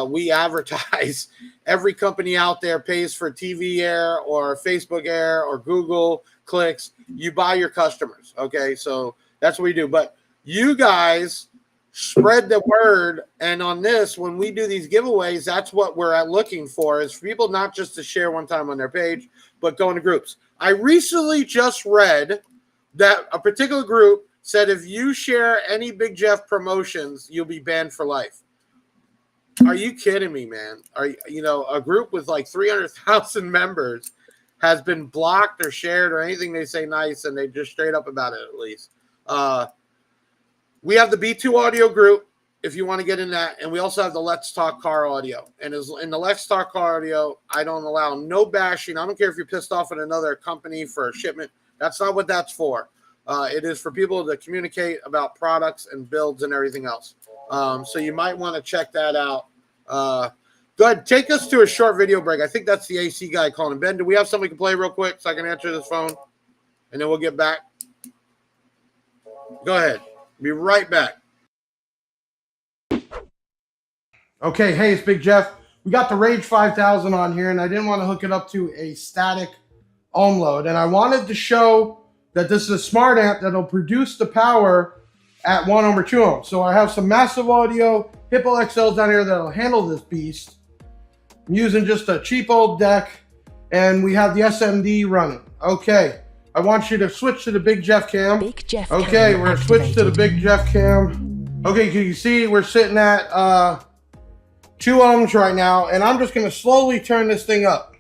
We advertise. Every company out there pays for TV air or Facebook air or Google clicks. You buy your customers. Okay. So that's what we do. But you guys spread the word. And on this, when we do these giveaways, that's what we're looking for, is for people not just to share one time on their page, but go into groups. I recently just read that a particular group said if you share any Big Jeff promotions, you'll be banned for life. Are you kidding me, man? A group with like 300,000 members has been blocked or shared or anything they say nice, and they just straight up about it at least. We have the B2 audio group if you want to get in that, and we also have the Let's Talk Car audio. And in the Let's Talk Car audio, I don't allow no bashing. I don't care if you're pissed off at another company for a shipment. That's not what that's for. It is for people to communicate about products and builds and everything else. So you might want to check that out. Go ahead, take us to a short video break. I think that's the AC guy calling. Ben, do we have somebody to play real quick so I can answer this phone? And then we'll get back. Go ahead. Be right back. Okay, hey, it's Big Jeff. We got the Rage 5000 on here, and I didn't want to hook it up to a static ohm load. And I wanted to show that this is a smart amp that'll produce the power at 1 ohm or 2 ohm. So I have some massive audio Hippo XLs down here that'll handle this beast. I'm using just a cheap old deck, and we have the SMD running. Okay, I want you to switch to the Big Jeff cam. Big Jeff okay, cam we're going to switch to the Big Jeff cam. Okay, can you see we're sitting at 2 ohms right now, and I'm just going to slowly turn this thing up.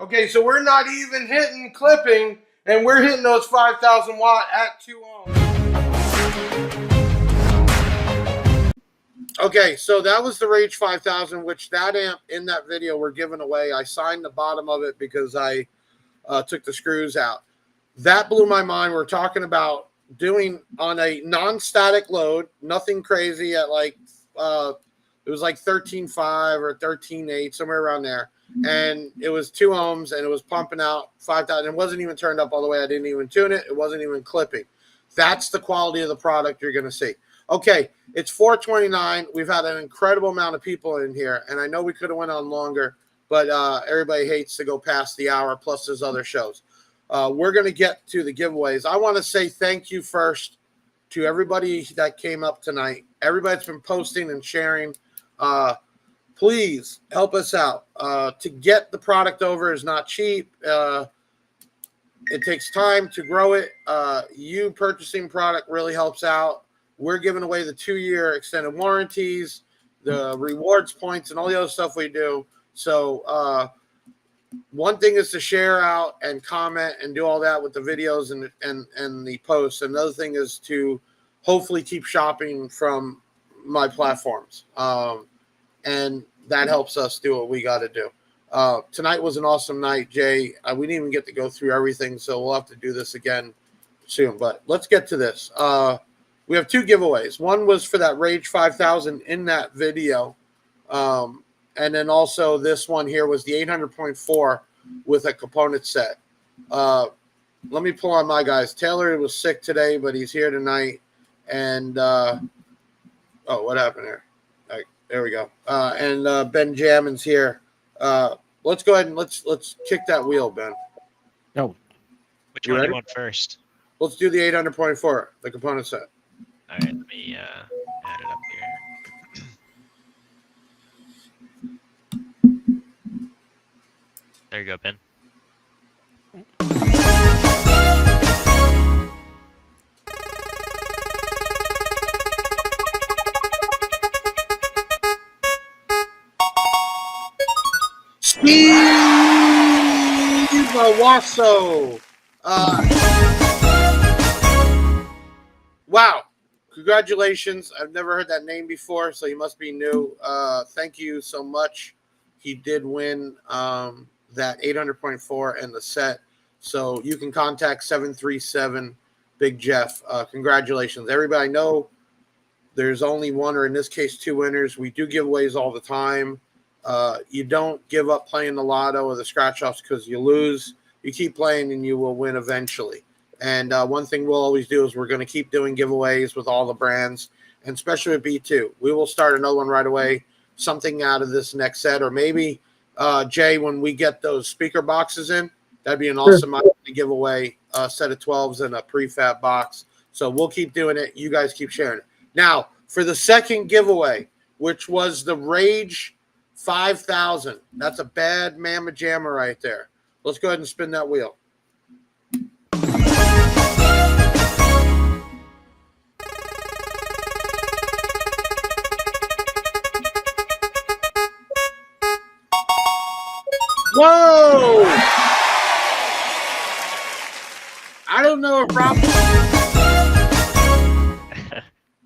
Okay, so we're not even hitting clipping, and we're hitting those 5,000 watt at 2 ohms. Okay, so that was the Rage 5000, which that amp in that video we're giving away. I signed the bottom of it because I took the screws out. That blew my mind. We're talking about doing on a non-static load, nothing crazy at like, it was like 13.5 or 13.8, somewhere around there. And it was 2 ohms, and it was pumping out 5,000. It wasn't even turned up all the way. I didn't even tune it. It wasn't even clipping. That's the quality of the product you're going to see. Okay, it's 4:29. We've had an incredible amount of people in here, and I know we could have went on longer, but everybody hates to go past the hour, plus there's other shows. We're going to get to the giveaways. I want to say thank you first to everybody that came up tonight, everybody that's been posting and sharing. Please help us out. To get the product over is not cheap. It takes time to grow it. You purchasing product really helps out. We're giving away the 2-year extended warranties, the rewards points, and all the other stuff we do. So one thing is to share out and comment and do all that with the videos and the posts. Another thing is to hopefully keep shopping from my platforms. And that helps us do what we got to do. Tonight was an awesome night, Jay. We didn't even get to go through everything, so we'll have to do this again soon. But let's get to this. We have 2 giveaways. One was for that Rage 5000 in that video. And then also this one here was the 800.4 with a component set. Let me pull on my guys. Taylor was sick today, but he's here tonight. And, oh, what happened here? There we go. And Ben Jammin's here. Let's go ahead and let's kick that wheel, Ben. No. Which one do you want first? Let's do the 800.4, the component set. All right, let me add it up here. There you go, Ben. Steve Wasso. Wow. Congratulations. I've never heard that name before, so he must be new. Thank you so much. He did win that 800.4 and the set. So you can contact 737 Big Jeff. Congratulations. Everybody know there's only one, or in this case, two winners. We do giveaways all the time. You don't give up playing the lotto or the scratch offs because you lose. You keep playing and you will win eventually. And one thing we'll always do is we're going to keep doing giveaways with all the brands, and especially with B2. We will start another one right away, something out of this next set, or maybe, Jay, when we get those speaker boxes in, that'd be an awesome idea to give away a set of 12s and a prefab box. So we'll keep doing it. You guys keep sharing it. Now, for the second giveaway, which was the Rage 5000, that's a bad mamma jamma right there. Let's go ahead and spin that wheel. Whoa! I don't know if Robin.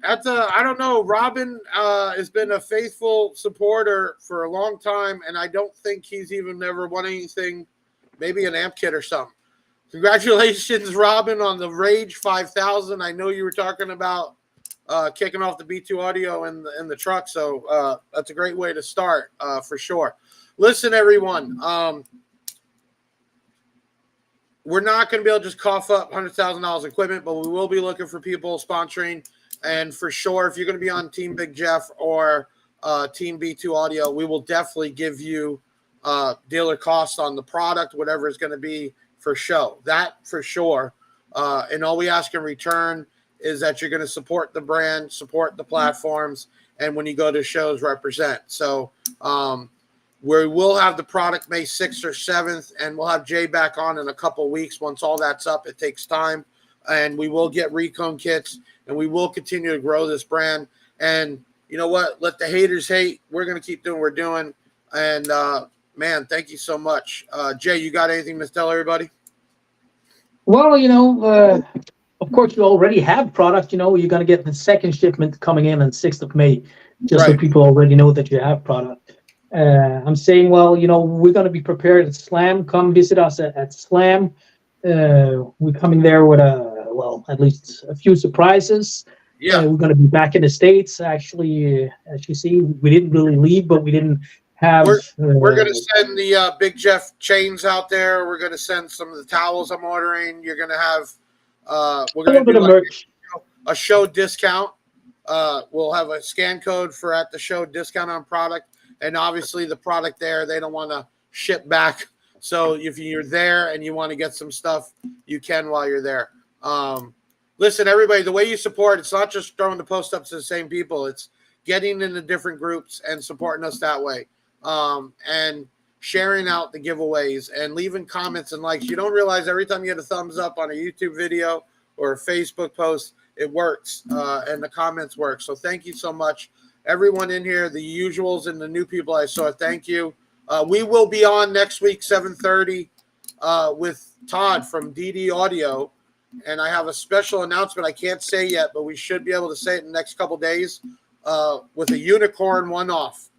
I don't know. Robin has been a faithful supporter for a long time, and I don't think he's even ever won anything. Maybe an amp kit or something. Congratulations, Robin, on the Rage 5000. I know you were talking about kicking off the B2 audio in the truck, so that's a great way to start for sure. Listen, everyone, we're not going to be able to just cough up $100,000 in equipment, but we will be looking for people sponsoring. And for sure, if you're going to be on Team Big Jeff or Team B2 Audio, we will definitely give you dealer costs on the product, whatever it's going to be for show. That for sure. And all we ask in return is that you're going to support the brand, support the platforms, and when you go to shows, represent. So we will have the product May 6th or 7th, and we'll have Jay back on in a couple weeks. Once all that's up, it takes time. And we will get recon kits, and we will continue to grow this brand. And you know what? Let the haters hate. We're going to keep doing what we're doing. And, man, thank you so much. Jay, you got anything to tell everybody? Well, of course, you already have product. You're going to get the second shipment coming in on 6th of May, just so people already know that you have product. I'm saying, well, we're going to be prepared at Slam. Come visit us at Slam. We're coming there with at least a few surprises. Yeah, we're going to be back in the States. Actually, as you see, we didn't really leave, but we didn't have. We're going to send the Big Jeff chains out there. We're going to send some of the towels I'm ordering. You're going to have. We're going to do merch. A show discount. We'll have a scan code for at the show discount on product, and obviously the product there they don't want to ship back. So if you're there and you want to get some stuff, you can while you're there. Listen, everybody, the way you support, it's not just throwing the post ups to the same people. It's getting into different groups and supporting us that way. And sharing out the giveaways and leaving comments and likes. You don't realize every time you get a thumbs up on a YouTube video or a Facebook post, it works. And the comments work. So thank you so much. Everyone in here, the usuals and the new people I saw, thank you. We will be on next week, 7:30, with Todd from DD Audio. And I have a special announcement I can't say yet, but we should be able to say it in the next couple days with a unicorn one-off.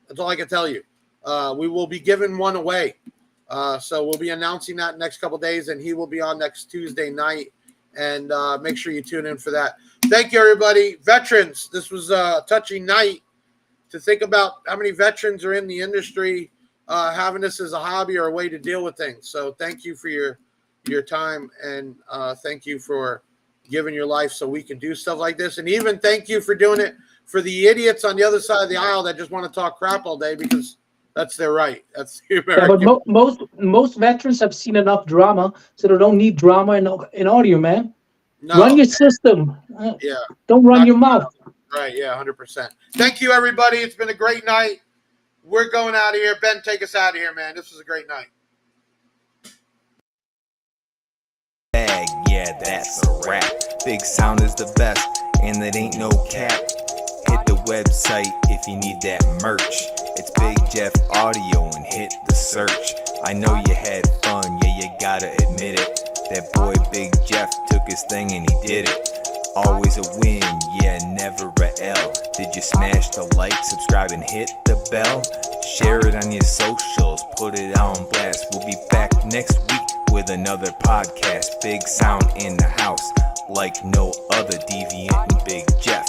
That's all I can tell you. We will be giving one away. So we'll be announcing that next couple days, and he will be on next Tuesday night. And make sure you tune in for that. Thank you, everybody. Veterans, this was a touching night to think about how many veterans are in the industry having this as a hobby or a way to deal with things. So thank you for your time, and thank you for giving your life so we can do stuff like this. And even thank you for doing it for the idiots on the other side of the aisle that just want to talk crap all day, because that's their right. That's the American. Yeah, but most veterans have seen enough drama, so they don't need drama in audio, man. No. Run your system. Yeah. Don't run your mouth. Right. Yeah. 100%. Thank you, everybody. It's been a great night. We're going out of here. Ben, take us out of here, man. This was a great night. yeah, that's a wrap. Big Sound is the best, and it ain't no cap. Hit the website if you need that merch. It's Big Jeff Audio and hit the search. I know you had fun, yeah, you gotta admit it. That boy Big Jeff took his thing and he did it. Always a win, yeah, never a L. Did you smash the like, subscribe, and hit the bell? Share it on your socials, put it on blast. We'll be back next week with another podcast. Big Sound in the house, like no other, Deviant and Big Jeff.